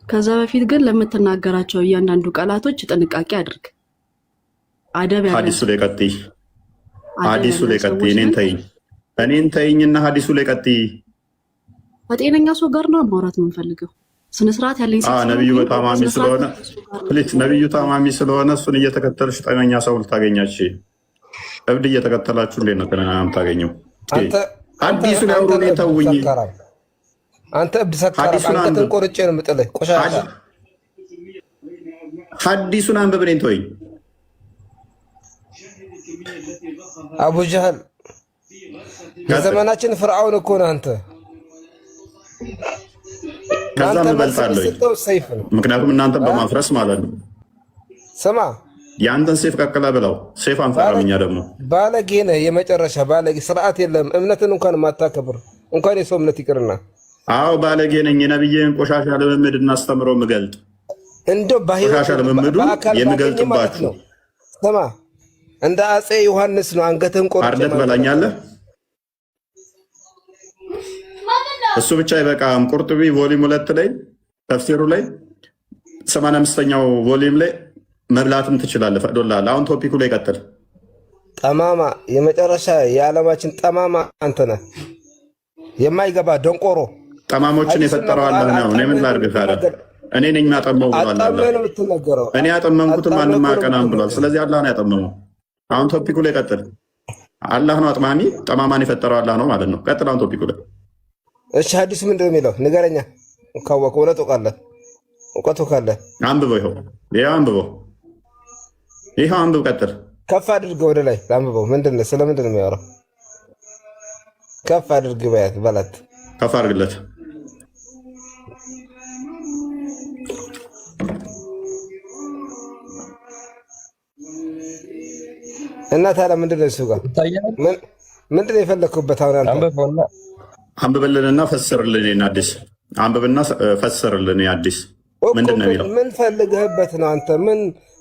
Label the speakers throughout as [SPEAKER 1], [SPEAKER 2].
[SPEAKER 1] ከዛ በፊት ግን ለምትናገራቸው እያንዳንዱ ቃላቶች ጥንቃቄ አድርግ። አደብ
[SPEAKER 2] ሀዲሱ ላይ ቀጥይ፣ ሀዲሱ ላይ ቀጥይ።
[SPEAKER 1] ሰዎች
[SPEAKER 2] እኔን ተይኝና ሀዲሱ ላይ ቀጥይ።
[SPEAKER 1] ከጤነኛ ሰው ጋር ነው ማውራት የምንፈልገው። ስነስርዓት ያለኝ ሰው
[SPEAKER 2] ነብዩ በታማሚ ስለሆነ ፕሊዝ፣ ነብዩ ታማሚ ስለሆነ እሱን እየተከተልሽ ጤነኛ ሰው ልታገኛች። እብድ እየተከተላችሁ እንዴት ነው ጤነኛ የምታገኘው? ሀዲሱ ላይ አውሩ። እኔን ተውኝ።
[SPEAKER 3] አንተ እብድ ሰካራም፣ አንገትን ቆርጬ ነው የምጥልህ። ቆሻሻ
[SPEAKER 2] ሀዲሱን አንብብ። እኔን ተወኝ።
[SPEAKER 3] አቡ ጀህል የዘመናችን ፍርዓውን እኮ ነህ አንተ።
[SPEAKER 2] ከዛም እበልጣለሁ፣ ምክንያቱም እናንተን በማፍረስ ማለት ነው።
[SPEAKER 3] ስማ፣
[SPEAKER 2] የአንተን ሴፍ ቀቅለ ብለው ሴፍ አንፈራም። እኛ ደግሞ
[SPEAKER 3] ባለጌ ነህ፣ የመጨረሻ ባለጌ። ስርዓት የለም፣ እምነትን እንኳን ማታከብር፣ እንኳን የሰው እምነት ይቅርና።
[SPEAKER 2] አዎ ባለጌ ነኝ። የነብዬን ቆሻሻ ልምምድ እናስተምረው ምገልጥ፣
[SPEAKER 3] እንደው
[SPEAKER 2] ቆሻሻ ልምምዱ የምገልጥባችሁ።
[SPEAKER 3] ስማ፣ እንደ አፄ ዮሐንስ ነው አንገትን ቆርጬ
[SPEAKER 2] አርደት በላኛለህ። እሱ ብቻ አይበቃም። ቁርጡቢ ቮሊም 2 ላይ ተፍሲሩ ላይ 85ኛው ቮሊም ላይ መብላትም ትችላለህ፣ ፈቅዶልሃል። አሁን ቶፒኩ ላይ ቀጥል።
[SPEAKER 3] ጠማማ፣ የመጨረሻ የዓለማችን ጠማማ አንተ ነህ። የማይገባ ደንቆሮ።
[SPEAKER 2] ጠማሞችን የፈጠረው አላህ ነው። እኔ ምን ላድርግ ታዲያ? እኔ ነኝ ያጠመው ብሏል አላህ። እኔ ያጠመምኩትን ማንም አያቀናም ብሏል። ስለዚህ አላህ ነው ያጠመመው። አሁን ቶፒኩ ላይ ቀጥል። አላህ ነው አጥማሚ፣ ጠማማን የፈጠረው አላህ ነው ማለት ነው። ቀጥል አሁን ቶፒኩ ላይ።
[SPEAKER 3] እሺ ሐዲሱ ምንድን ነው የሚለው? ንገረኛ። ካወቅህ እውቀቱ ካለ
[SPEAKER 2] አንብበው። ይኸው አንብበው፣ ይኸው አንብብ። ቀጥል።
[SPEAKER 3] ከፍ አድርገህ ወደ ላይ አንብበው። ስለምንድን ነው የሚያወራው? ከፍ አድርግ በላት።
[SPEAKER 2] ከፍ አድርግለት።
[SPEAKER 3] እና ታዲያ ምንድን ነው እሱ ጋር ምንድን ነው የፈለግኩበት? አሁን
[SPEAKER 2] አንብብልንና ፈስርልን። አዲስ አንብብና ፈስርልን። አዲስ ምንድን ነው የሚለው?
[SPEAKER 3] ምን ፈልግህበት ነው አንተ?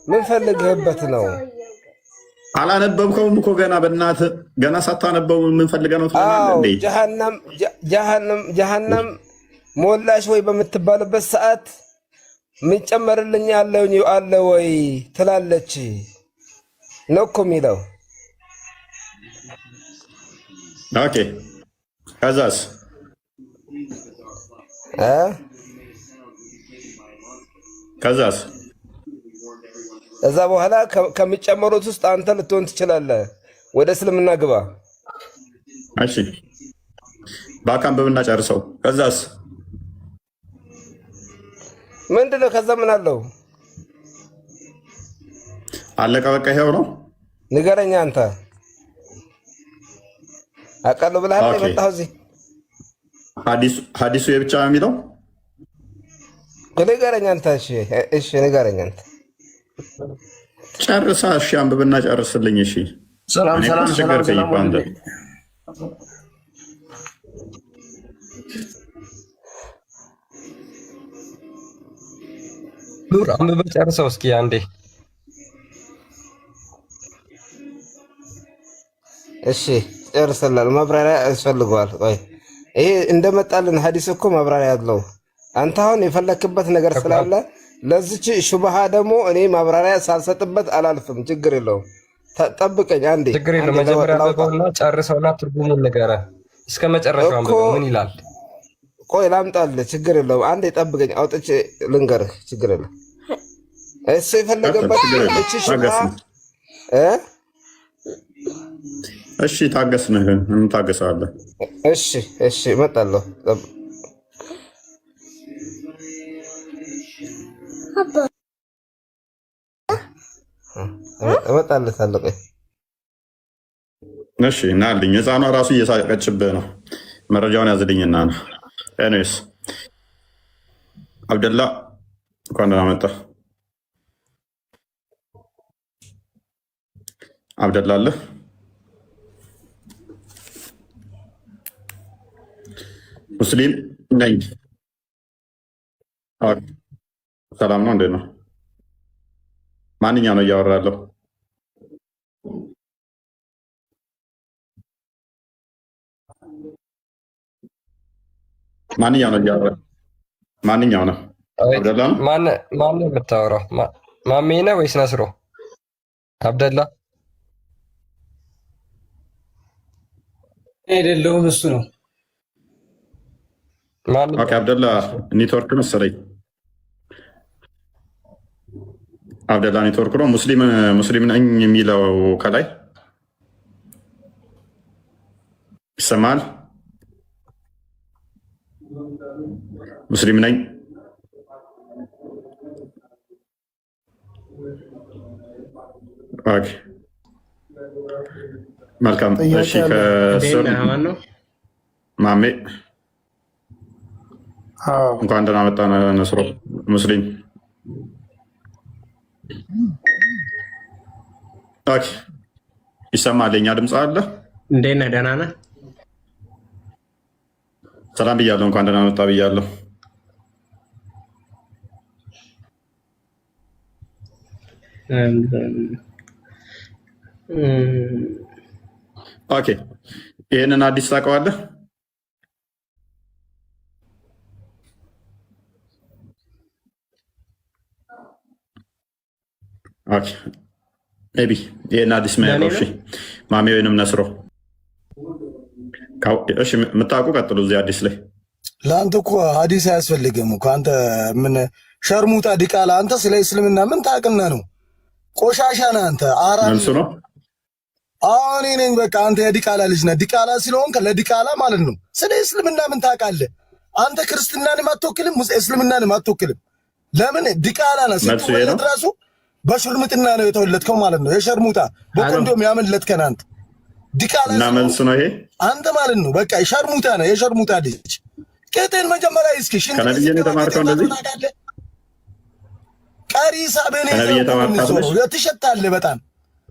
[SPEAKER 3] ምን ፈልግህበት ነው?
[SPEAKER 2] አላነበብከውም እኮ ገና። በእናትህ ገና ሳታነበው ምን ፈልገህ ነው ትላለህ እንዴ?
[SPEAKER 3] ጀሃነም ሞላሽ ወይ በምትባልበት ሰዓት ምን ጨመርልኝ አለ ወይ ትላለች ነው እኮ የሚለው።
[SPEAKER 2] ኦኬ፣ ከዛስ
[SPEAKER 3] እዛ በኋላ ከሚጨመሩት ውስጥ አንተ ልትሆን ትችላለህ። ወደ እስልምና ግባ።
[SPEAKER 2] እሺ፣ በአካንብብና ጨርሰው። ከዛስ
[SPEAKER 3] ምንድነው? ከዛ ምን አለው?
[SPEAKER 2] አለቀ በቃ። ይሄው ነው።
[SPEAKER 3] ንገረኛ አንተ። አውቃለሁ ብለሃል የመጣኸው እዚህ።
[SPEAKER 2] ሀዲሱ የብቻ ነው የሚለው?
[SPEAKER 3] ንገረኛ አንተ። እሺ ንገረኛ አንተ።
[SPEAKER 2] ጨርሳ። እሺ አንብብና ጨርስልኝ። እሺ
[SPEAKER 4] ሰላም። ኑር አንብበህ ጨርሰው እስኪ አንዴ።
[SPEAKER 3] እሺ ጨርሰላል። ማብራሪያ ያስፈልገዋል። ቆይ ይሄ እንደመጣልን ሀዲስ እኮ ማብራሪያ ያለው። አንተ አሁን የፈለክበት ነገር ስላለ ለዚች ሹብሃ ደግሞ እኔ ማብራሪያ ሳልሰጥበት አላልፍም። ችግር የለውም። ጠብቀኝ አንዴ።
[SPEAKER 4] ችግር የለውም። መጀመሪያ አንብበውና ጨርሰውና ትርጉሙን ንገረህ እስከ መጨረሻው አንብበው። ምን ይላል?
[SPEAKER 3] ቆይ ላምጣልህ። ችግር የለውም። አንዴ ጠብቀኝ፣ አውጥቼ ልንገርህ። ችግር የለም። እሱ የፈለገበት እቺ ሹብሃ
[SPEAKER 2] እሺ ታገስንህ፣ እንታገሳለን።
[SPEAKER 3] እሺ እመጣለሁ። እመጣለታለሁ። ቆይ
[SPEAKER 2] እሺ ናልኝ። ህፃኗ ራሱ እየሳቀችብህ ነው። መረጃውን ያዝልኝና ነው። ኤኒዌይስ አብደላ እንኳን ደህና መጣህ። አብደላ አለ? ሙስሊም ነኝ። ሰላም ነው? እንዴት ነው? ማንኛው ነው እያወራ ያለው? ማንኛው ነው እያወራ? ማንኛው ነው? አብደላ
[SPEAKER 4] ማን የምታወራው? ማሜ ነህ ወይስ ነስሮ? አብደላ
[SPEAKER 5] አይደለሁም፣ እሱ ነው።
[SPEAKER 2] ኦኬ አብደላ ኔትወርክ መሰለኝ። አብደላ ኔትወርክ ነው። ሙስሊም ነኝ የሚለው ከላይ ይሰማል። ሙስሊም ነኝ። ኦኬ መልካም። እሺ ከስር ማሜ እንኳን ደህና መጣ ነስሮ። ሙስሊም ኦኬ ይሰማል። የኛ ድምፅ አለ።
[SPEAKER 5] እንዴት ነህ? ደህና ነህ?
[SPEAKER 2] ሰላም ብያለሁ። እንኳን ደህና መጣ ብያለሁ። ኦኬ ይህንን አዲስ ታውቀዋለህ? ኦኬ ሜቢ ይህን አዲስ የሚያውቀው እሺ፣ ማሜ ወይንም ነስሮ እሺ፣ የምታውቁ ቀጥሉ። እዚህ አዲስ ላይ
[SPEAKER 6] ለአንተ እኮ ሀዲስ አያስፈልግም እኮ አንተ ምን ሸርሙጣ ዲቃላ፣ አንተ ስለ እስልምና ምን ታውቅና ነው? ቆሻሻ ነህ አንተ።
[SPEAKER 2] መልሱ ነው።
[SPEAKER 6] እኔ ነኝ በቃ። አንተ የዲቃላ ልጅ ነህ። ዲቃላ ስለሆንክ ለዲቃላ ማለት ነው። ስለ እስልምና ምን ታውቃለህ አንተ? ክርስትናንም አትወክልም፣ እስልምናንም አትወክልም። ለምን ዲቃላ ነህ? ስትወለድ ራሱ በሽርሙጥና ነው የተወለድከው ማለት ነው። የሸርሙጣ በኮንዶም ያመለጥከን አንተ ዲቃላ
[SPEAKER 2] እና መልስ ነው ይሄ
[SPEAKER 6] አንተ ማለት ነው። በቃ ሸርሙጣ ነህ፣ የሸርሙጣ ልጅ። ቅጥን መጀመሪያ እስኪ
[SPEAKER 2] ከነብዬ ነው የተማርከው እንደዚህ
[SPEAKER 6] ቀሪ ሳበኔ ትሸታለህ በጣም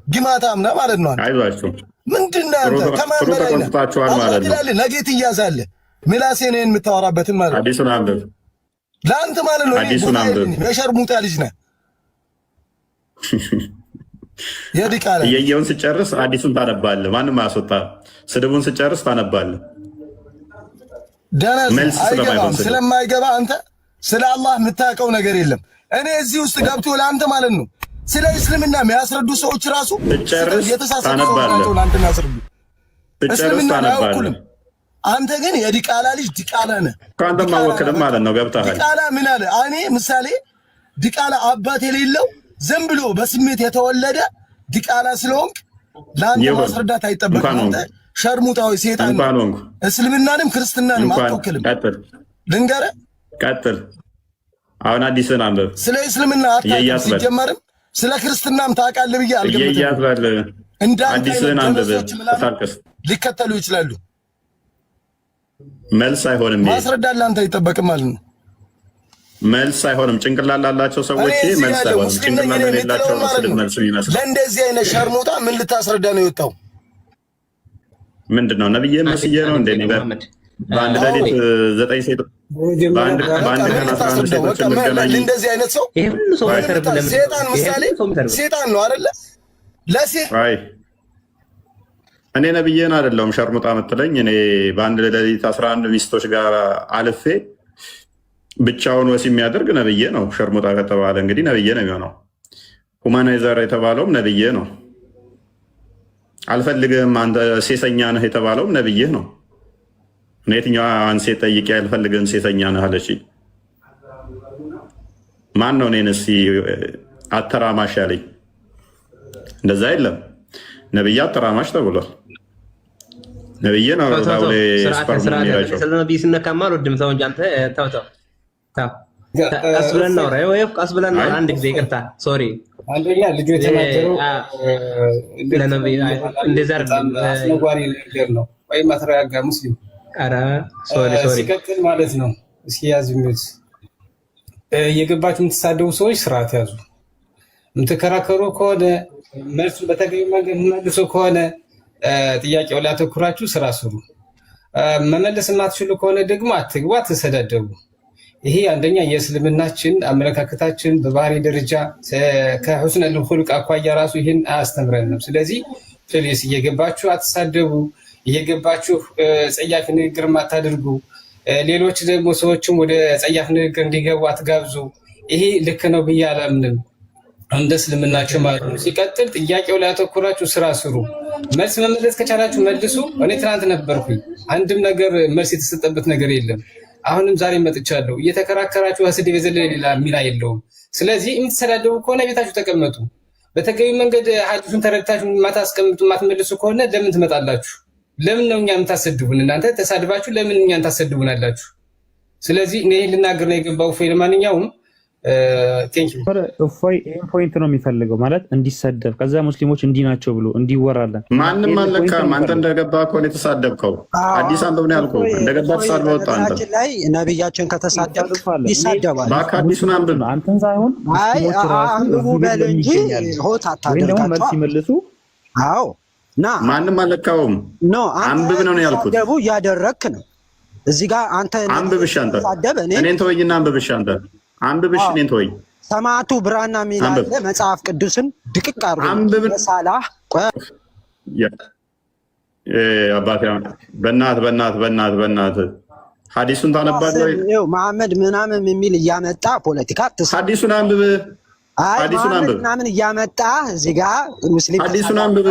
[SPEAKER 6] ግማታም ነህ ማለት ነው።
[SPEAKER 2] አይዟችሁ
[SPEAKER 6] ምንድን ነህ አንተ? ከማን በላይ ነህ
[SPEAKER 2] ማለት ነው።
[SPEAKER 6] ነገ ትያዛለህ። ምላሴን የምታወራበትን ማለት ነው።
[SPEAKER 2] አዲሱን አንብብ
[SPEAKER 6] ለአንተ ማለት ነው።
[SPEAKER 2] አዲሱን አንብብ።
[SPEAKER 6] የሸርሙጣ ልጅ ነህ። የዲቃላ
[SPEAKER 2] እየየውን ስጨርስ አዲሱን ታነባለህ። ማንም አያስወጣ። ስድቡን ስጨርስ ታነባለህ።
[SPEAKER 6] ደነዝ አይገባም። ስለማይገባ አንተ ስለ አላህ የምታውቀው ነገር የለም። እኔ እዚህ ውስጥ ገብቶ ለአንተ ማለት ነው ስለ እስልምና የሚያስረዱ ሰዎች ራሱ የተሳሳቱ ናቸው። ለአንተ የሚያስረዱ እስልምና አያውቁልም። አንተ ግን የዲቃላ ልጅ ዲቃላ ነህ።
[SPEAKER 2] ከአንተም አወክልም ማለት ነው። ገብተሃል። ዲቃላ
[SPEAKER 6] ምን አለ? እኔ ምሳሌ ዲቃላ አባት የሌለው ዝም ብሎ በስሜት የተወለደ ዲቃላ ስለሆንክ ለአንተ ማስረዳት አይጠበቅም። አንተ ሸርሙጣዊ ሴጣን ነው። እስልምናንም ክርስትናንም አትወክልም። ልንገርህ፣
[SPEAKER 2] ቀጥል። አሁን አዲስን አንብብ።
[SPEAKER 6] ስለ እስልምና አታውቅም፣ ሲጀመርም ስለ ክርስትናም ታውቃለህ ብዬ አልገምትም።
[SPEAKER 2] አዲስን አንብብ።
[SPEAKER 6] ሊከተሉ ይችላሉ።
[SPEAKER 2] መልስ አይሆንም።
[SPEAKER 6] ማስረዳት ለአንተ አይጠበቅም ማለት ነው።
[SPEAKER 2] መልስ አይሆንም። ጭንቅላት ላላቸው ሰዎች መልስ አይሆንም። ጭንቅላት ለሌላቸው ስድብ መልስ ይመስላል።
[SPEAKER 6] ለእንደዚህ አይነት ሸርሙጣ ምን ልታስረዳ ነው የወጣው?
[SPEAKER 2] ምንድን ነው? ነብዬ መስዬ ነው እንደ ነገር በአንድ ሌሊት 9 ሴት በአንድ ቀን 11 ሴቶች እንገናኝ።
[SPEAKER 6] እንደዚህ አይነት ሰው ሴጣን ምሳሌ ሴጣን ነው አይደለ?
[SPEAKER 2] አይ እኔ ነብዬን አይደለሁም ሸርሙጣ የምትለኝ። እኔ በአንድ ሌሊት 11 ሚስቶች ጋር አልፌ ብቻውን ወሲብ የሚያደርግ ነብዬ ነው። ሸርሙጣ ከተባለ እንግዲህ ነብዬ ነው የሚሆነው። ሁማናይዘር የተባለውም ነብዬ ነው። አልፈልግም አንተ ሴሰኛ ነህ የተባለውም ነብይህ ነው። የትኛዋን ሴት ጠይቄ አልፈልግም ሴሰኛ ነህ አለች? ማን ነው እኔን እስኪ አተራማሽ ያለኝ? እንደዛ የለም። ነብይ አተራማሽ ተብሏል። ነብይ ነው
[SPEAKER 5] ስለነብይ ስነካማ አልወድም። ሰው እንጂ አንተ ተው ተው ተው፣ ቀስ ብለን እናውራ። ቀስ ብለን እናውራ። አንድ ጊዜ ይቅርታ፣ ሶሪ።
[SPEAKER 7] አንደኛ ልጁ የተናገረው
[SPEAKER 5] ለነብይ እንደዛ
[SPEAKER 7] አስነጓሪ ነገር ነው ወይ ማትረጋጋ ሙስሊም።
[SPEAKER 5] ኧረ ሶሪ
[SPEAKER 7] ሲቀጥል ማለት ነው እስኪ ያዝ ሚዩት። የገባችሁ የምትሳደቡ ሰዎች ስርዓት ያዙ። የምትከራከሩ ከሆነ መልሱ በተገቢ መንገድ መልሶ ከሆነ ጥያቄው ላይ አተኩራችሁ ስራ ስሩ። መመለስ የማትችሉ ከሆነ ደግሞ አትግቡ፣ አትሰዳደቡ። ይሄ አንደኛ የእስልምናችን አመለካከታችን በባህሪ ደረጃ ከሁስነል ኹሉቅ አኳያ ራሱ ይህን አያስተምረንም። ስለዚህ ፕሊስ እየገባችሁ አትሳደቡ፣ እየገባችሁ ጸያፊ ንግግር አታድርጉ። ሌሎች ደግሞ ሰዎችም ወደ ጸያፍ ንግግር እንዲገቡ አትጋብዙ። ይሄ ልክ ነው ብዬ አላምንም፣ እንደ እስልምናችሁ ማለት ነው። ሲቀጥል ጥያቄው ላይ አተኩራችሁ ስራ ስሩ። መልስ መመለስ ከቻላችሁ መልሱ። እኔ ትናንት ነበርኩኝ፣ አንድም ነገር መልስ የተሰጠበት ነገር የለም። አሁንም ዛሬ መጥቻለሁ። እየተከራከራችሁ ስድብ የዘለለ ሌላ ሚና የለውም። ስለዚህ የምትሰዳደቡ ከሆነ ቤታችሁ ተቀመጡ። በተገቢ መንገድ ሀዲሱን ተረድታችሁ ማታስቀምጡ ማትመልሱ ከሆነ ለምን ትመጣላችሁ? ለምን ነው እኛ የምታሰድቡን? እናንተ ተሳድባችሁ ለምን እኛን ታሰድቡናላችሁ? ስለዚህ እኔ ልናገር ነው የገባው። ፎይ ለማንኛውም
[SPEAKER 8] እፎይ ይህን ፖይንት ነው የሚፈልገው ማለት እንዲሰደብ ከዛ ሙስሊሞች እንዲህ ናቸው ብሎ እንዲወራለን።
[SPEAKER 2] ማንም አልነካም። አንተ እንደገባ ከሆነ የተሳደብከው አዲስ አንተ ምን ያልከው እንደገባ ተሳድበ ወጣ። አንተ
[SPEAKER 9] ላይ ነቢያችን ከተሳደብ ይሳደባል።
[SPEAKER 2] አዲሱን አንብብ።
[SPEAKER 8] አንተን ሳይሆን
[SPEAKER 9] አንብቡ በል እንጂ ሆት አታደርጋቸው።
[SPEAKER 8] መልስ ይመልሱ።
[SPEAKER 9] አዎ ና
[SPEAKER 2] ማንም አልነካውም። አንብብ ነው ያልኩት።
[SPEAKER 9] ደቡ እያደረክ ነው እዚህ ጋር አንተ
[SPEAKER 2] አንብብሽ። አንተ እኔን ተወኝና አንብብሽ። አንተ አንብብሽ እኔን ተወኝ።
[SPEAKER 9] ሰማዕቱ ብራና ሚላለ መጽሐፍ ቅዱስን ድቅቅ አድርጎ ሳላህ
[SPEAKER 2] አባቴ በእናት ሐዲሱን ታነባለህ?
[SPEAKER 9] መሐመድ ምናምን የሚል እያመጣ ፖለቲካ
[SPEAKER 2] ሐዲሱን አንብብ። ሐዲሱን አንብብ
[SPEAKER 9] ምናምን እያመጣ እዚህ ጋር ሙስሊም
[SPEAKER 2] ሐዲሱን አንብብ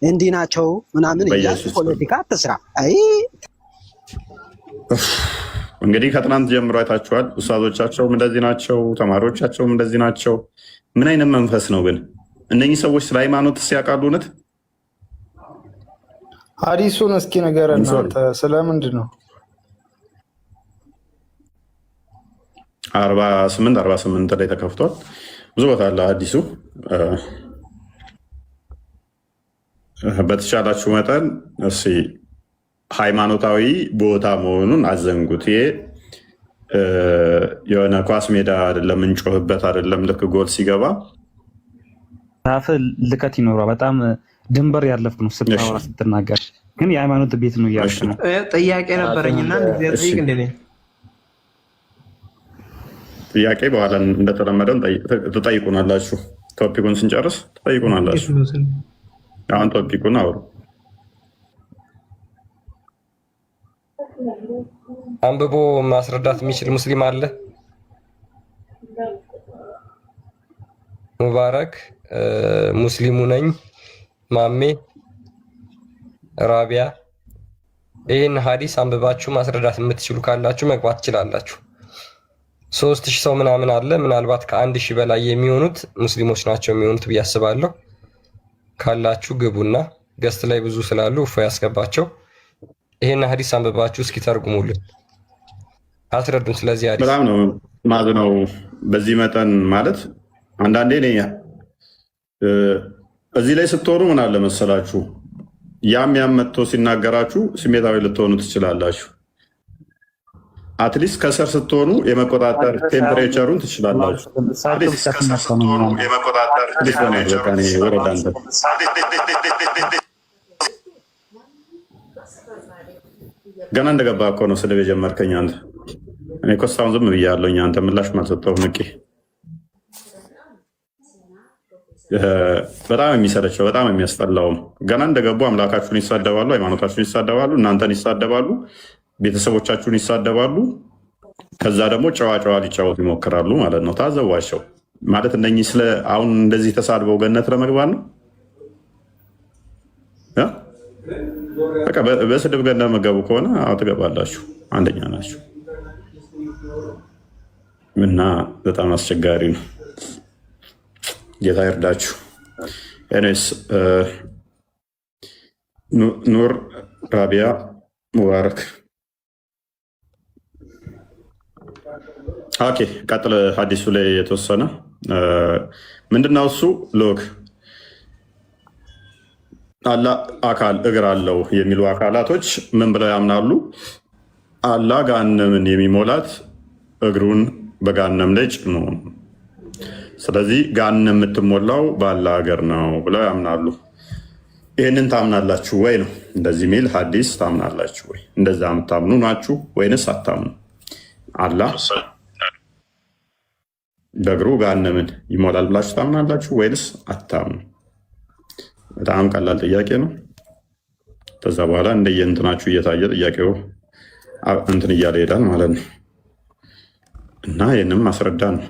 [SPEAKER 9] እንዲህ ናቸው ምናምን እያመጣ ፖለቲካ ትስራ። አይ
[SPEAKER 2] እንግዲህ ከትናንት ጀምሮ አይታችኋል። ኡስታዞቻቸውም እንደዚህ ናቸው፣ ተማሪዎቻቸውም እንደዚህ ናቸው። ምን አይነት መንፈስ ነው ግን? እነኚህ ሰዎች ስለ ሃይማኖት ሲያውቃሉ? እውነት
[SPEAKER 10] ሐዲሱን እስኪ ንገረን። ስለምንድን ነው
[SPEAKER 2] 48 ላይ ተከፍቷል። ብዙ ቦታ አለ ሐዲሱ። በተቻላችሁ መጠን እስኪ ሃይማኖታዊ ቦታ መሆኑን አዘንጉት። ይሄ የሆነ ኳስ ሜዳ አይደለም፣ እንጮህበት አይደለም። ልክ ጎል ሲገባ
[SPEAKER 8] ታፍ ልከት ይኖረዋል። በጣም ድንበር ያለፍክ ነው ስታወራ ስትናገር፣ ግን የሃይማኖት ቤት ነው እያልክ ነው።
[SPEAKER 5] ጥያቄ ነበረኝና
[SPEAKER 2] ጥያቄ በኋላ እንደተለመደው ትጠይቁናላችሁ። ቶፒኩን ስንጨርስ ትጠይቁናላችሁ። አሁን ቶፒኩን አውሩ።
[SPEAKER 4] አንብቦ ማስረዳት የሚችል ሙስሊም አለ? ሙባረክ ሙስሊሙ ነኝ፣ ማሜ፣ ራቢያ ይህን ሐዲስ አንብባችሁ ማስረዳት የምትችሉ ካላችሁ መግባት ትችላላችሁ። 3000 ሰው ምናምን አለ። ምናልባት ከ1000 በላይ የሚሆኑት ሙስሊሞች ናቸው የሚሆኑት ብዬ አስባለሁ። ካላችሁ ግቡና ገስት ላይ ብዙ ስላሉ እፎ ያስገባቸው። ይሄን ሐዲስ አንብባችሁ እስኪ ተርጉሙልን፣ አስረዱን። ስለዚህ ሐዲስ
[SPEAKER 2] በጣም ነው ማዝነው። በዚህ መጠን ማለት አንዳንዴ ነኝ እዚህ ላይ ስትሆኑ ምን አለ መሰላችሁ፣ ያም መጥቶ ሲናገራችሁ ስሜታዊ ልትሆኑ ትችላላችሁ። አትሊስት ከስር ስትሆኑ የመቆጣጠር ቴምፕሬቸሩን ትችላላችሁ። ገና እንደገባ እኮ ነው ስድብ የጀመርከኝ አንተ። እኔ እኮ እስካሁን ዝም ብያለሁኝ፣ አንተ ምላሽ አልሰጠሁም። ንቄ በጣም የሚሰለቸው በጣም የሚያስጠላውም ገና እንደገቡ አምላካችሁን ይሳደባሉ፣ ሃይማኖታችሁን ይሳደባሉ፣ እናንተን ይሳደባሉ፣ ቤተሰቦቻችሁን ይሳደባሉ። ከዛ ደግሞ ጨዋ ሊጫወቱ ይሞክራሉ ማለት ነው። ታዘቧቸው ማለት እነኚህ ስለ አሁን እንደዚህ ተሳድበው ገነት ለመግባት ነው። በቃ በስድብ ገነት መገቡ ከሆነ ትገባላችሁ፣ አንደኛ ናችሁ። እና በጣም አስቸጋሪ ነው። ጌታ ይርዳችሁ። ኤኒዌይስ ኑር፣ ራቢያ፣ ሙባረክ ኦኬ፣ ቀጥል። ሐዲሱ ላይ የተወሰነ ምንድነው እሱ? ሎክ አላህ አካል እግር አለው የሚሉ አካላቶች ምን ብለው ያምናሉ? አላህ ገሃነምን የሚሞላት እግሩን በገሃነም ላይ ጭኖ፣ ስለዚህ ገሃነም የምትሞላው በአላህ እግር ነው ብለው ያምናሉ። ይህንን ታምናላችሁ ወይ ነው? እንደዚህ የሚል ሐዲስ ታምናላችሁ ወይ? እንደዛ የምታምኑ ናችሁ ወይንስ አታምኑ? አላህ በእግሩ ገሃነምን ይሞላል ብላችሁ ታምናላችሁ ወይንስ አታምኑ? በጣም ቀላል ጥያቄ ነው። ከዛ በኋላ እንደየእንትናችሁ እየታየ ጥያቄው እንትን እያለ ይሄዳል ማለት ነው። እና ይህንም ማስረዳ ነው።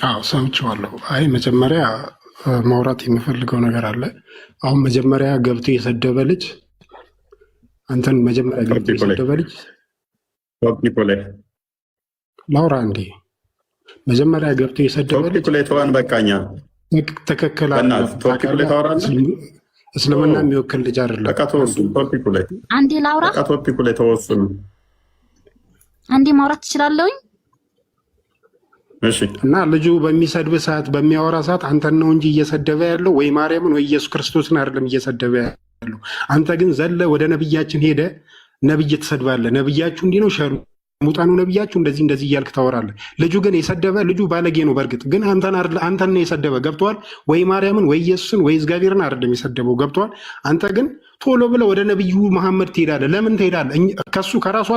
[SPEAKER 11] አዎ ሰምቼዋለሁ። አይ መጀመሪያ ማውራት የምፈልገው ነገር አለ። አሁን መጀመሪያ ገብቶ የሰደበ ልጅ አንተን መጀመሪያ ገብቶ የሰደበ ልጅ ላውራ እንዴ? መጀመሪያ ገብቶ የሰደበ ልጅ
[SPEAKER 2] ተዋን በቃኛ
[SPEAKER 11] ትክክል እስልምና የሚወክል ልጅ አይደለም።
[SPEAKER 12] አንዴ ላውራ፣
[SPEAKER 2] ቶፒኩ ላይ ተወስኑ።
[SPEAKER 12] አንዴ ማውራት ትችላለሁኝ።
[SPEAKER 11] እና ልጁ በሚሰድብ ሰዓት በሚያወራ ሰዓት አንተን ነው እንጂ እየሰደበ ያለው ወይ ማርያምን ወይ ኢየሱስ ክርስቶስን አይደለም እየሰደበ ያለው። አንተ ግን ዘለ ወደ ነብያችን ሄደ ነብይ ትሰድባለህ። ነብያችሁ እንዲህ ነው ሸሩ ሙጣኑ ነብያችሁ እንደዚህ እንደዚህ እያልክ ታወራለህ። ልጁ ግን የሰደበ ልጁ ባለጌ ነው። በእርግጥ ግን አንተን ነው የሰደበ። ገብቷል ወይ ማርያምን ወይ ኢየሱስን ወይ እግዚአብሔርን አይደለም የሰደበው። ገብቷል። አንተ ግን ቶሎ ብለህ ወደ ነብዩ መሐመድ ትሄዳለህ። ለምን ትሄዳለህ? ከሱ ከራሱ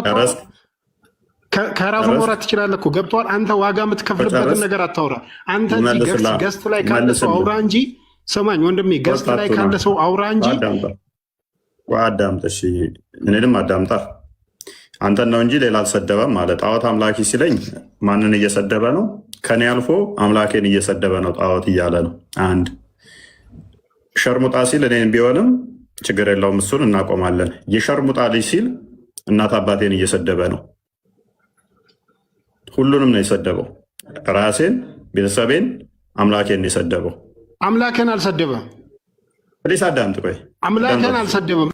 [SPEAKER 11] ከራሱ ማውራት ትችላለህ እኮ። ገብቷል። አንተ ዋጋ የምትከፍልበትን ነገር አታውራ። አንተ ገስት ላይ ካለ ሰው አውራ እንጂ ሰማኝ ወንድሜ፣ ገስት ላይ ካለ ሰው አውራ እንጂ
[SPEAKER 2] አዳምጥ። እሺ እኔንም አዳምጣ። አንተን ነው እንጂ ሌላ አልሰደበም ማለት። ጣዖት አምላኪ ሲለኝ ማንን እየሰደበ ነው? ከኔ አልፎ አምላኬን እየሰደበ ነው ጣዖት እያለ ነው። አንድ ሸርሙጣ ሲል እኔን ቢሆንም ችግር የለውም፣ እሱን እናቆማለን። የሸርሙጣ ልጅ ሲል እናት አባቴን እየሰደበ ነው። ሁሉንም ነው የሰደበው። ራሴን፣ ቤተሰቤን፣ አምላኬን የሰደበው።
[SPEAKER 11] አምላኬን አልሰደበም።
[SPEAKER 2] ፕሊስ አዳምጥ ቆይ።
[SPEAKER 11] አምላኬን አልሰደበም።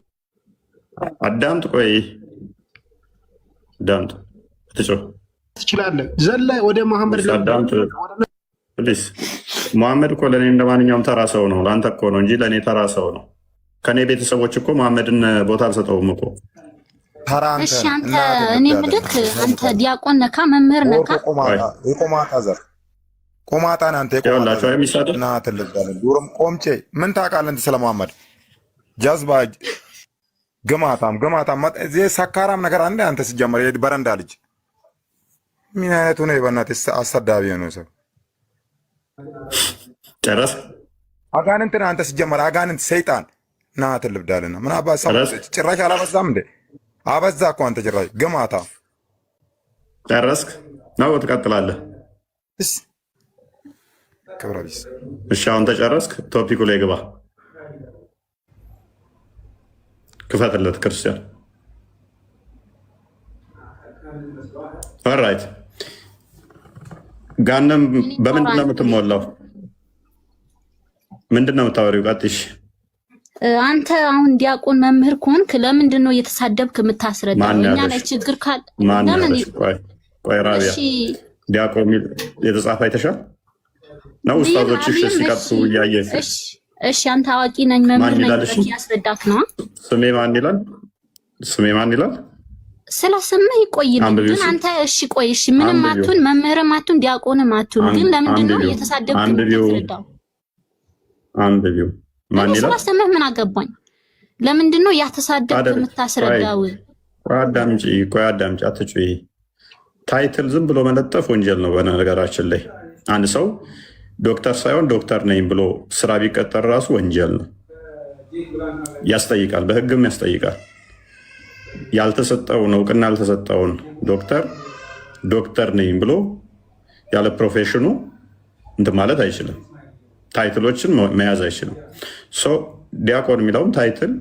[SPEAKER 2] አዳምጥ ቆይ። አዳምጥ።
[SPEAKER 11] ትችላለህ ዘላ ወደ መሐመድ
[SPEAKER 2] አዳምጥ ፕሊስ። መሐመድ እኮ ለእኔ እንደማንኛውም ተራ ሰው ነው። ለአንተ እኮ ነው እንጂ ለእኔ ተራ ሰው ነው። ከእኔ ቤተሰቦች እኮ መሐመድን ቦታ አልሰጠውም እኮ።
[SPEAKER 12] እሺ አንተ እኔ ምድክ አንተ ዲያቆን ነካ መምህር ነካ
[SPEAKER 13] የቆማጣ ዘር ቆማጣን አንተ
[SPEAKER 2] ይኸውላችሁ የሚሳደብ
[SPEAKER 13] እና ትልዛለ ዱርም ቆምቼ ምን ታውቃለህ እንት ስለማመድ ጃዝባ ግማታም እዚህ ሰካራም ነገር አንዴ አንተ ሲጀመር በረንዳ ልጅ ምን አይነቱ ነው? በእናትህ አሰዳቢ ነው ሰው
[SPEAKER 2] ጨረስ
[SPEAKER 13] አጋንንት ነህ አንተ ሲጀመር አጋንንት ሰይጣን ና ትልብዳልና ምን አባሳ ጭራሽ አላበዛም እንዴ? አበዛ እኮ አንተ ጭራሽ ግማታ።
[SPEAKER 2] ጨረስክ ነው ትቀጥላለህ?
[SPEAKER 13] ክብረ ቢስ።
[SPEAKER 2] እሺ አሁን ተጨረስክ? ቶፒኩ ላይ ግባ። ክፈትለት ክርስቲያን። ኦልራይት ጋነም በምንድን ነው የምትሞላው? ምንድን ነው የምታወሪው? ቀጥሽ።
[SPEAKER 12] አንተ አሁን ዲያቆን መምህር ከሆንክ ለምንድን ነው እየተሳደብክ የምታስረዳው? እኛ ላይ ችግር ካለ ለምን?
[SPEAKER 2] ቆይ ራቢያ ዲያቆን የተጻፈ አይተሻል ነው? ኡስታዞችሽ ሲቀጥሱ እያየሽ።
[SPEAKER 12] እሺ አንተ አዋቂ ነኝ መምህር ነኝ ብለህ ያስረዳክ ነው።
[SPEAKER 2] ስሜ ማን ይላል? ስሜ ማን ይላል?
[SPEAKER 12] ስለ ስምህ ይቆይልኝ። ግን አንተ እሺ ቆይ እሺ ምንም አትሁን መምህርም አትሁን ዲያቆንም አትሁን፣ ግን ለምንድን ነው እየተሳደብክ የምታስረዳው?
[SPEAKER 2] አንብቢው ማን ይላል?
[SPEAKER 12] ስለ ስምህ ምን አገባኝ? ለምንድን ነው ያተሳደብክ የምታስረዳው?
[SPEAKER 2] ቆይ አዳምጪ፣ አትጩይ። ታይትል ዝም ብሎ መለጠፍ ወንጀል ነው። በነገራችን ላይ አንድ ሰው ዶክተር ሳይሆን ዶክተር ነኝ ብሎ ስራ ቢቀጠር ራሱ ወንጀል ነው፣ ያስጠይቃል፣ በህግም ያስጠይቃል። ያልተሰጠውን እውቅና ያልተሰጠውን ዶክተር ነኝ ብሎ ያለ ፕሮፌሽኑ እንትን ማለት አይችልም። ታይትሎችን መያዝ አይችልም። ዲያቆን የሚለውም ታይትል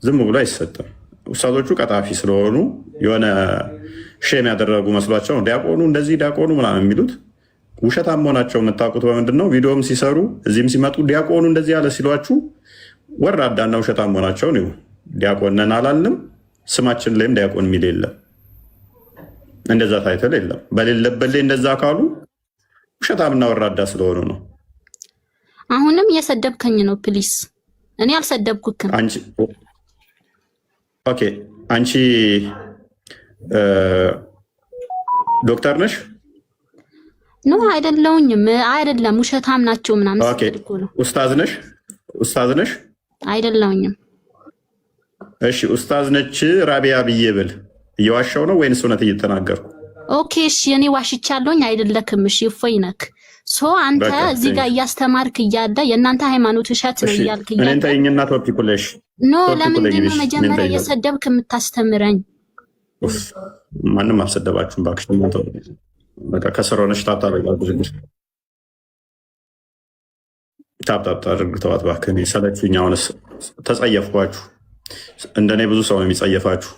[SPEAKER 2] ዝም ብሎ አይሰጥም። ኡስታዞቹ ቀጣፊ ስለሆኑ የሆነ ሼም ያደረጉ መስሏቸው ነው ዲያቆኑ እንደዚህ ዲያቆኑ ምናምን የሚሉት። ውሸታም መሆናቸው የምታውቁት በምንድን ነው? ቪዲዮም ሲሰሩ እዚህም ሲመጡ ዲያቆኑ እንደዚህ ያለ ሲሏችሁ ወራዳና ውሸታም መሆናቸውን ይሁ። ዲያቆን ነን አላልንም፣ ስማችን ላይም ዲያቆን የሚል የለም፣ እንደዛ ታይትል የለም። በሌለበት ላይ እንደዛ ካሉ ውሸታምና ወራዳ ስለሆኑ ነው።
[SPEAKER 12] አሁንም እየሰደብከኝ ነው። ፕሊስ እኔ አልሰደብኩክም።
[SPEAKER 2] ኦኬ አንቺ ዶክተር ነሽ?
[SPEAKER 12] ኖ አይደለሁኝም። አይደለም ውሸታም ናቸው ምናምን።
[SPEAKER 2] ኡስታዝ ነሽ? ኡስታዝ ነሽ?
[SPEAKER 12] አይደለሁኝም።
[SPEAKER 2] እሺ ኡስታዝ ነች ራቢያ ብዬ ብል እየዋሻው ነው ወይንስ እውነት እየተናገርኩ?
[SPEAKER 12] ኦኬ እሺ እኔ ዋሽቻለሁኝ አይደለክም። እሺ እፎይ ነክ አንተ እዚህ ጋር እያስተማርክ እያለ የእናንተ ሃይማኖት እሸት ነው እያልክ እያለ
[SPEAKER 2] እኔን ተይኝና ቶፒኩ ላይ
[SPEAKER 12] ኖ ለምንድን ነው መጀመሪያ እየሰደብክ የምታስተምረኝ?
[SPEAKER 2] ማንም አልሰደባችሁም እባክሽ። በቃ ከስር ሆነሽ ታብታረጋችሁ ታብታብ አድርግ ተዋት እባክህ። እኔ ሰለችሁኝ። አሁንስ ተጸየፍኳችሁ። እንደኔ ብዙ ሰው ነው የሚጸየፋችሁ።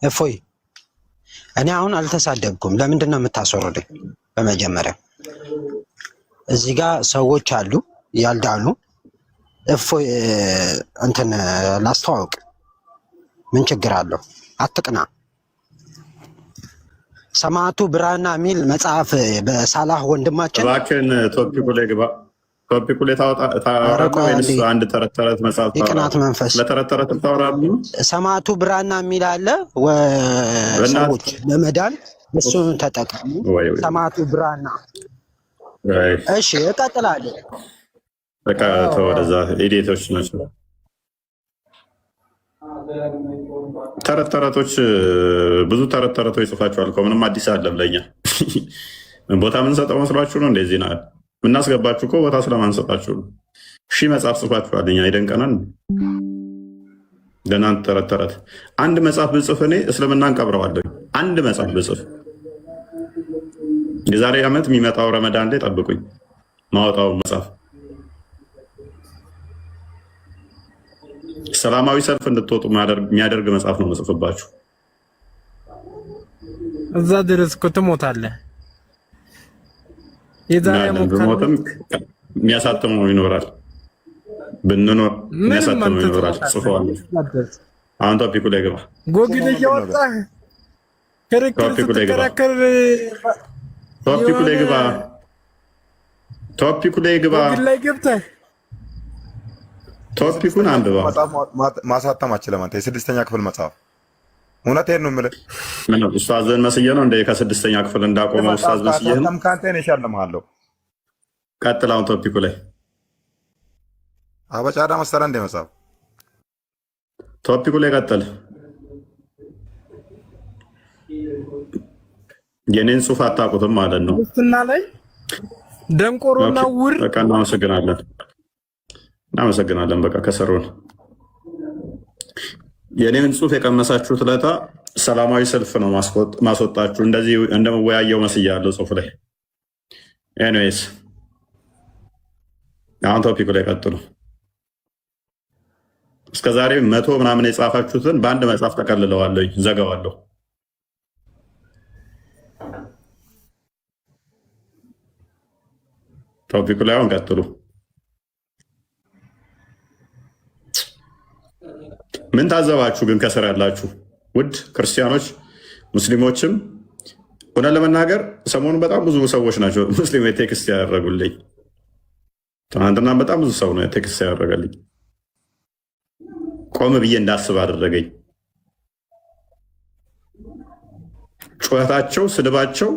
[SPEAKER 9] እፎይ እኔ አሁን አልተሳደብኩም። ለምንድን ነው የምታስወርደኝ? በመጀመሪያ እዚህ ጋር ሰዎች አሉ ያልዳኑ። እፎይ እንትን ላስተዋውቅ፣ ምን ችግር አለው? አትቅና። ሰማዕቱ ብራና የሚል መጽሐፍ በሳላህ ወንድማችን።
[SPEAKER 2] እባክህን ቶፒኩ ላይ ግባ። ቶፒኩ ላይ ታወራለህ ወይስ አንድ ተረት ተረት መጽሐፍ
[SPEAKER 9] የቅናት መንፈስ
[SPEAKER 2] ለተረት ተረት ታወራለህ?
[SPEAKER 9] ሰማዕቱ ብራና የሚል አለ። ሰዎች ለመዳን እሱን ተጠቀሙ። ሰማዕቱ ብራና። እሺ እቀጥላለሁ።
[SPEAKER 2] በቃ ተወደዛ ኢዲቶች ናቸው። ተረት ተረቶች ብዙ ተረት ተረቶች ጽፋችኋል እኮ ምንም አዲስ አይደለም ለኛ። ቦታ የምንሰጠው መስሏችሁ ነው? እንደዚህ ነው የምናስገባችሁ እኮ ቦታ ስለማንሰጣችሁ ነው። ሺህ መጽሐፍ ጽፋችኋል፣ እኛ ይደንቀናል። ለእናንተ ተረት ተረት አንድ መጽሐፍ ብጽፍ እኔ እስልምናን ቀብረዋለሁ። አንድ መጽሐፍ ብጽፍ የዛሬ ዓመት የሚመጣው ረመዳን ላይ ጠብቁኝ፣ ማወጣው መጽሐፍ ሰላማዊ ሰልፍ እንድትወጡ የሚያደርግ መጽሐፍ ነው መጽፍባችሁ።
[SPEAKER 14] እዛ ድረስ እኮ ትሞታለህ።
[SPEAKER 2] ብሞትም የሚያሳትመው ይኖራል፣ ብንኖር የሚያሳትመው ይኖራል። ጽፈዋለሁ። አሁን ቶፒኩ ላይ ግባ።
[SPEAKER 14] ጎግል እያወጣህ ክርክር ስትከራከር
[SPEAKER 2] ቶፒኩ ላይ ግባ። ቶፒኩ ላይ ግባ።
[SPEAKER 14] ጎግል ላይ ገብተህ
[SPEAKER 2] ቶፒኩን አንብባ።
[SPEAKER 13] ማሳተም አችልም አንተ የስድስተኛ ክፍል መጽሐፍ። እውነቴን ነው የምልህ።
[SPEAKER 2] ኡስታዝን መስዬ ነው እንደ ከስድስተኛ ክፍል እንዳቆመው ኡስታዝ መስዬ ነው።
[SPEAKER 13] ከአንተ እኔ እሻልምሃለሁ።
[SPEAKER 2] ቀጥል። አሁን ቶፒኩ ላይ
[SPEAKER 13] አበጫዳ መሰለህ እንደ መጽሐፍ።
[SPEAKER 2] ቶፒኩ ላይ ቀጥል። የኔን ጽሑፍ አታውቁትም ማለት ነው።
[SPEAKER 14] ሙስና ላይ ደንቆሮና ውር።
[SPEAKER 2] በቃ እናመሰግናለን። እናመሰግናለን። በቃ ከሰሩን የኔን ጽሑፍ የቀመሳችሁት ለታ ሰላማዊ ሰልፍ ነው ማስወጣችሁ። እንደዚህ እንደመወያየው መስያለሁ ጽሑፍ ላይ። ኤኒዌይስ አሁን ቶፒኩ ላይ ቀጥሉ። እስከዛሬ 100 ምናምን የጻፋችሁትን በአንድ መጽሐፍ ጠቀልለዋለሁ፣ ዘገዋለሁ። ቶፒኩ ላይ አሁን ቀጥሉ። ምን ታዘባችሁ ግን ከስር ያላችሁ ውድ ክርስቲያኖች ሙስሊሞችም? ሆነ ለመናገር ሰሞኑን በጣም ብዙ ሰዎች ናቸው ሙስሊም ቴክስት ያደረጉልኝ። ትናንትና በጣም ብዙ ሰው ነው ቴክስት ያደረገልኝ። ቆም ብዬ እንዳስብ አደረገኝ። ጩኸታቸው፣ ስድባቸው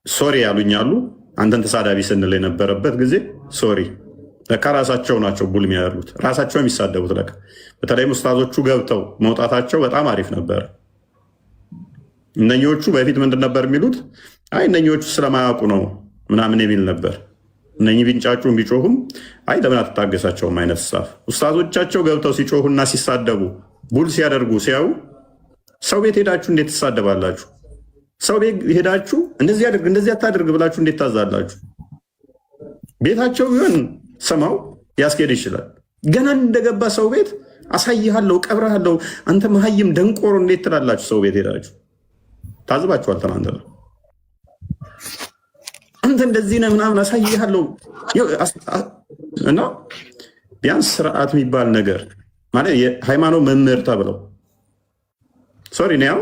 [SPEAKER 2] ሶሪ ያሉኛሉ። አንተን ተሳዳቢ ስንል የነበረበት ጊዜ ሶሪ ለካ ራሳቸው ናቸው ቡል የሚያደርጉት፣ ራሳቸው የሚሳደቡት። ለካ በተለይም ኡስታዞቹ ገብተው መውጣታቸው በጣም አሪፍ ነበር። እነኞቹ በፊት ምንድን ነበር የሚሉት? አይ እነኞቹ ስለማያውቁ ነው ምናምን የሚል ነበር። እነኚህ ቢንጫጩም ቢጮሁም አይ ለምን አትታገሳቸውም አይነት ሳፍ። ኡስታዞቻቸው ገብተው ሲጮሁና ሲሳደቡ ቡል ሲያደርጉ ሲያዩ ሰው ቤት ሄዳችሁ እንዴት ትሳደባላችሁ? ሰው ቤት ሄዳችሁ እንደዚህ አድርግ እንደዚህ አታድርግ ብላችሁ እንዴት ታዛላችሁ? ቤታቸው ቢሆን ሰማው ያስኬድ ይችላል። ገና እንደገባ ሰው ቤት አሳይሃለሁ፣ ቀብረሃለሁ፣ አንተ መሀይም ደንቆሮ እንዴት ትላላችሁ? ሰው ቤት ሄዳችሁ ታዝባችኋል። ትናንትና አንተ እንደዚህ ነህ ምናምን አሳይሃለሁ እና ቢያንስ ስርዓት የሚባል ነገር ማለት የሃይማኖት መምህር ተብለው ሶሪ ነው።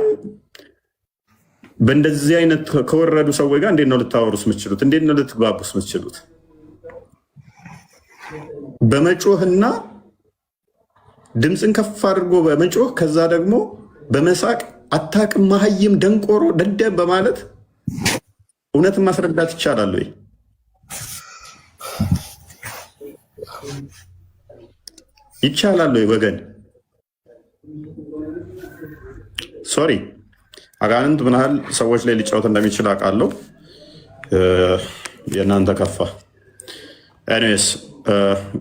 [SPEAKER 2] በእንደዚህ አይነት ከወረዱ ሰዎች ጋር እንዴት ነው ልታወሩስ የምትችሉት? እንዴት ነው ልትግባቡስ የምትችሉት? በመጮህና ድምፅን ከፍ አድርጎ በመጮህ ከዛ ደግሞ በመሳቅ አታውቅም፣ መሀይም፣ ደንቆሮ፣ ደደብ በማለት እውነትን ማስረዳት ይቻላል ወይ? ይቻላል ወይ ወገን? ሶሪ አጋንንት ምን ያህል ሰዎች ላይ ሊጫወት እንደሚችል አውቃለሁ። የእናንተ ከፋ። ኤኒዌይስ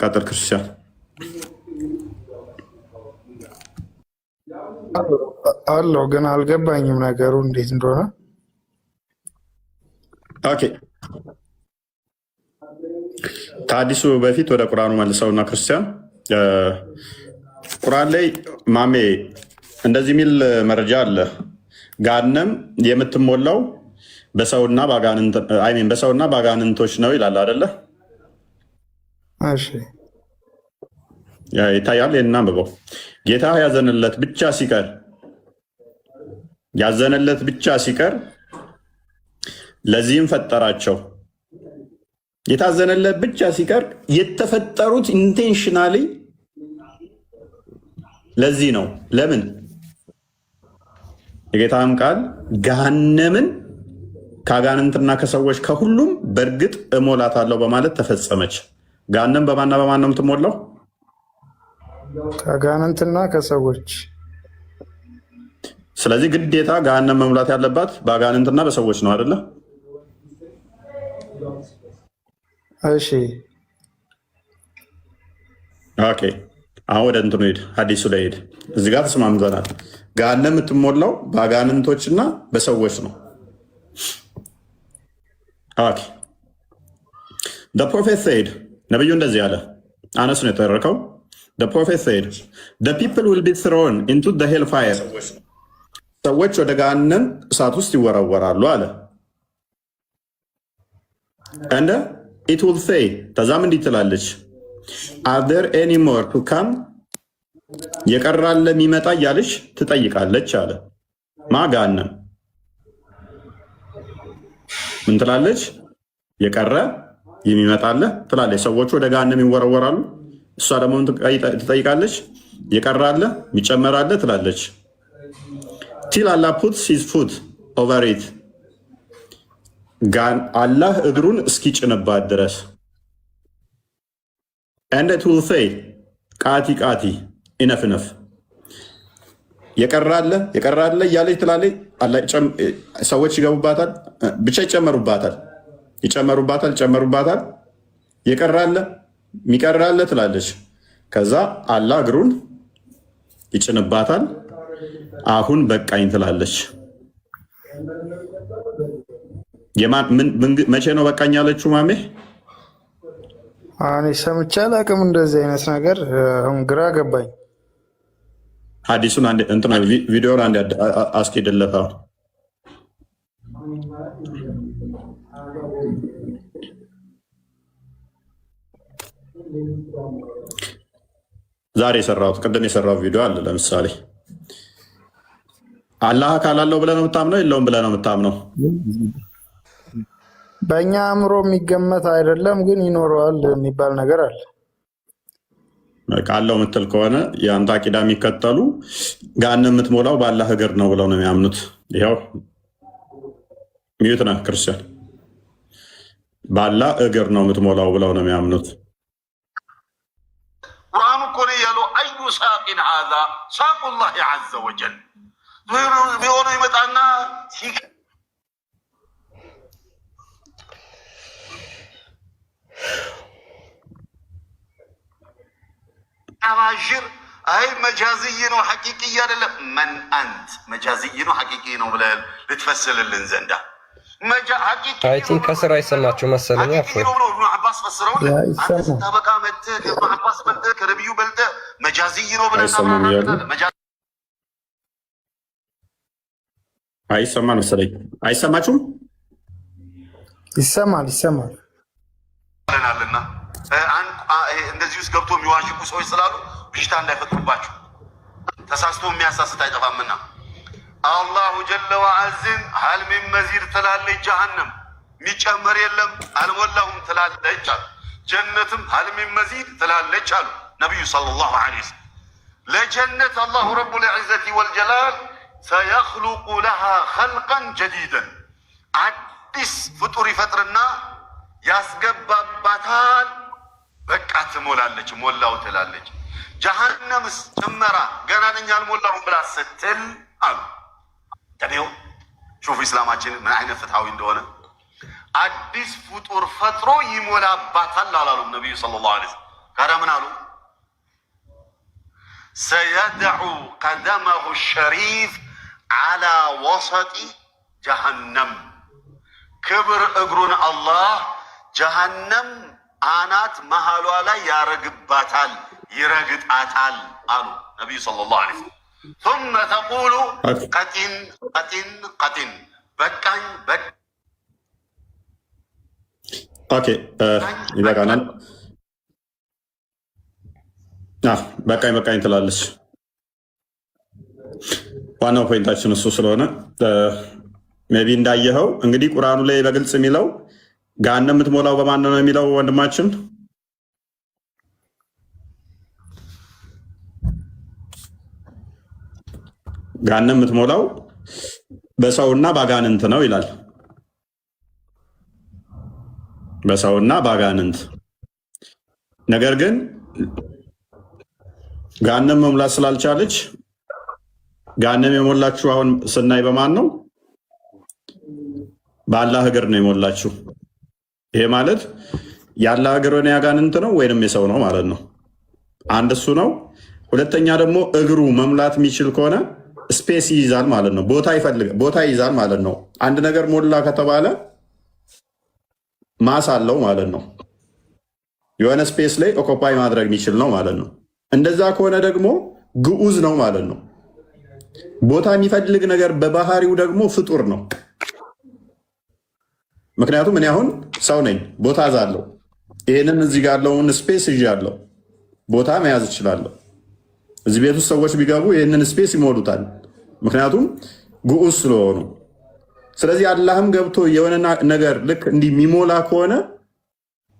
[SPEAKER 2] ቀጥል ክርስቲያን።
[SPEAKER 10] አለው ግን አልገባኝም ነገሩ እንዴት እንደሆነ።
[SPEAKER 2] ኦኬ ከአዲሱ በፊት ወደ ቁርአኑ መልሰውና ክርስቲያን ቁርአን ላይ ማሜ እንደዚህ የሚል መረጃ አለ። ገሃነም የምትሞላው በሰውና በአጋንንቶች ነው ይላል አይደለ?
[SPEAKER 10] እሺ
[SPEAKER 2] ይታያል። እናንብበው። ጌታ ያዘነለት ብቻ ሲቀር ለዚህም ፈጠራቸው። የታዘነለት ብቻ ሲቀር የተፈጠሩት ኢንቴንሽናሊ ለዚህ ነው። ለምን? የጌታም ቃል ገሃነምን ከአጋንንትና ከሰዎች ከሁሉም በእርግጥ እሞላታለሁ በማለት ተፈጸመች። ገሃነም በማንና በማን ነው የምትሞላው?
[SPEAKER 10] ከአጋንንትና ከሰዎች።
[SPEAKER 2] ስለዚህ ግዴታ ገሃነም መሙላት ያለባት በአጋንንትና በሰዎች ነው አይደለ?
[SPEAKER 10] እሺ
[SPEAKER 2] ኦኬ። አሁን ወደ እንትኑ ሄድ፣ ሀዲሱ ላይ ሄድ። እዚህ ጋር ተስማምተናል። ገሃነም የምትሞላው በአጋንንቶችና በሰዎች ነው። ኦኬ the prophet said ነብዩ እንደዚህ አለ። አነስ ነው የተረከው። the prophet said the people will be thrown into the hellfire ሰዎች ወደ ገሃነም እሳት ውስጥ ይወረወራሉ አለ። and it will say ተዛም እንዲህ ትላለች are there any more to come የቀራለ የሚመጣ እያለች ትጠይቃለች አለ። ገሃነም ምን ትላለች? የቀረ የሚመጣለ ትላለች። ሰዎቹ ወደ ገሃነም ይወረወራሉ፣ እሷ ደግሞ ትጠይቃለች የቀራለ የሚጨመራለ ትላለች። till Allah puts his foot over it አላህ እግሩን እስኪጭንባት ድረስ and it will say ቃቲ ኢነፍ የቀራለ እያለች ትላለች። ሰዎች ይገቡባታል፣ ብቻ ይጨመሩባታል። የሚቀራለ ትላለች። ከዛ አላህ እግሩን ይጭንባታል። አሁን በቃኝ ትላለች። መቼ ነው በቃኝ ያለችው ማሜ?
[SPEAKER 10] እኔ ሰምቼ አላውቅም እንደዚህ አይነት ነገር። አሁን ግራ ገባኝ።
[SPEAKER 2] ሀዲሱን ቪዲዮን አንድ አስኬድለታ ዛሬ የሰራሁት ቅድም የሰራሁት ቪዲዮ አለ። ለምሳሌ አላህ አካል አለው ብለህ ነው የምታምነው? የለውም ብለህ ነው የምታምነው?
[SPEAKER 10] በእኛ አእምሮ የሚገመት አይደለም፣ ግን ይኖረዋል የሚባል ነገር አለ።
[SPEAKER 2] አለው የምትል ከሆነ የአንተ አቂዳ የሚከተሉ ገሃነም የምትሞላው በአላህ እግር ነው ብለው ነው የሚያምኑት። ይኸው ሚዩት ነህ ክርስቲያን። በአላህ እግር ነው የምትሞላው ብለው ነው የሚያምኑት።
[SPEAKER 15] ቁርአኑ እኮ ነው ያለው አዩ ሳቂን ሀዛ ሳቁላህ ዐዘ ወጀል ቢሆኑ ይመጣና አባሽር አይ መጃዝይ ነው ሐቂቅይ አይደለም። መን አንት መጃዝይ ነው ሐቂቅይ ነው ብለህ ልትፈስልልን ዘንዳ
[SPEAKER 4] አይ ቲንክ ከስራ አይሰማችሁ መሰለኝ። አፎይ
[SPEAKER 15] ኢብኑ አባስ ፈስረው ታበቃ መጥተህ ኢብኑ አባስ በልተህ ከነብዩ በልተህ መጃዝይ ነው ብለህ
[SPEAKER 2] አይሰማም መሰለኝ። አይሰማችሁም?
[SPEAKER 10] ይሰማል
[SPEAKER 15] አለናልና እንደዚህ ውስጥ ገብቶ የሚዋሽቁ ሰዎች ስላሉ ብሽታ እንዳይፈጥሩባችሁ። ተሳስቶ የሚያሳስት አይጠፋምና አላሁ ጀለ ወዐዝን ሀል ሚን መዚድ ትላለች። ጀሃነም የሚጨመር የለም አልሞላሁም ትላለች አሉ። ጀነትም ሀል ሚን መዚድ ትላለች አሉ ነቢዩ ሰለላሁ ዐለይሂ ወሰለም። ለጀነት አላሁ ረቡል ዒዘቲ ወልጀላል ሰየኽሉቁ ለሃ ኸልቀን ጀዲደን አዲስ ፍጡር ይፈጥርና ያስገባባታል። በቃ ትሞላለች፣ ሞላው ትላለች። ጀሃነምስ ጭመራ ገና ነኝ አልሞላሁም ብላ ስትል አሉ ተኔው ሹፍ ኢስላማችን ምን አይነት ፍትሃዊ እንደሆነ። አዲስ ፍጡር ፈጥሮ ይሞላባታል አላሉም ነቢዩ ሰለላሁ ዐለይሂ ወሰለም። ካዳ ምን አሉ? ሰየድዑ ቀደመሁ ሸሪፍ ዓላ ወሰጢ ጀሃነም ክብር እግሩን አላህ ጀሃነም አናት መሃሏ ላይ ያረግባታል ይረግጣታል አሉ ነቢዩ ሰለላሁ ዐለይሂ ወሰለም። ثم تقول ቀጢን ቀጢን ቀጢን በቃኝ በቃኝ።
[SPEAKER 2] ኦኬ ይበቃናል። በቃኝ በቃኝ ትላለች። ዋናው ፖይንታችን እሱ ስለሆነ ሜቢ እንዳየኸው እንግዲህ ቁርአኑ ላይ በግልጽ የሚለው ገሃነም የምትሞላው በማን ነው የሚለው ወንድማችን ገሃነም የምትሞላው በሰውና ባጋንንት ነው ይላል። በሰውና ባጋንንት። ነገር ግን ገሃነም መሙላት ስላልቻለች ገሃነም የሞላችሁ አሁን ስናይ በማን ነው? በአላህ እግር ነው የሞላችሁ። ይሄ ማለት የአላህ እግር ወይ ያጋንንት ነው ወይንም የሰው ነው ማለት ነው። አንድ እሱ ነው። ሁለተኛ ደግሞ እግሩ መሙላት የሚችል ከሆነ ስፔስ ይይዛል ማለት ነው። ቦታ ይይዛል ማለት ነው። አንድ ነገር ሞላ ከተባለ ማስ አለው ማለት ነው። የሆነ ስፔስ ላይ ኦኮፓይ ማድረግ የሚችል ነው ማለት ነው። እንደዛ ከሆነ ደግሞ ግዑዝ ነው ማለት ነው። ቦታ የሚፈልግ ነገር በባህሪው ደግሞ ፍጡር ነው። ምክንያቱም እኔ አሁን ሰው ነኝ፣ ቦታ እዛለሁ። ይሄንን እዚህ ጋር ያለውን ስፔስ ይዣለሁ፣ ቦታ መያዝ እችላለሁ። እዚህ ቤት ውስጥ ሰዎች ቢገቡ ይህንን ስፔስ ይሞሉታል፣ ምክንያቱም ግዑዝ ስለሆኑ። ስለዚህ አላህም ገብቶ የሆነ ነገር ልክ እንዲህ የሚሞላ ከሆነ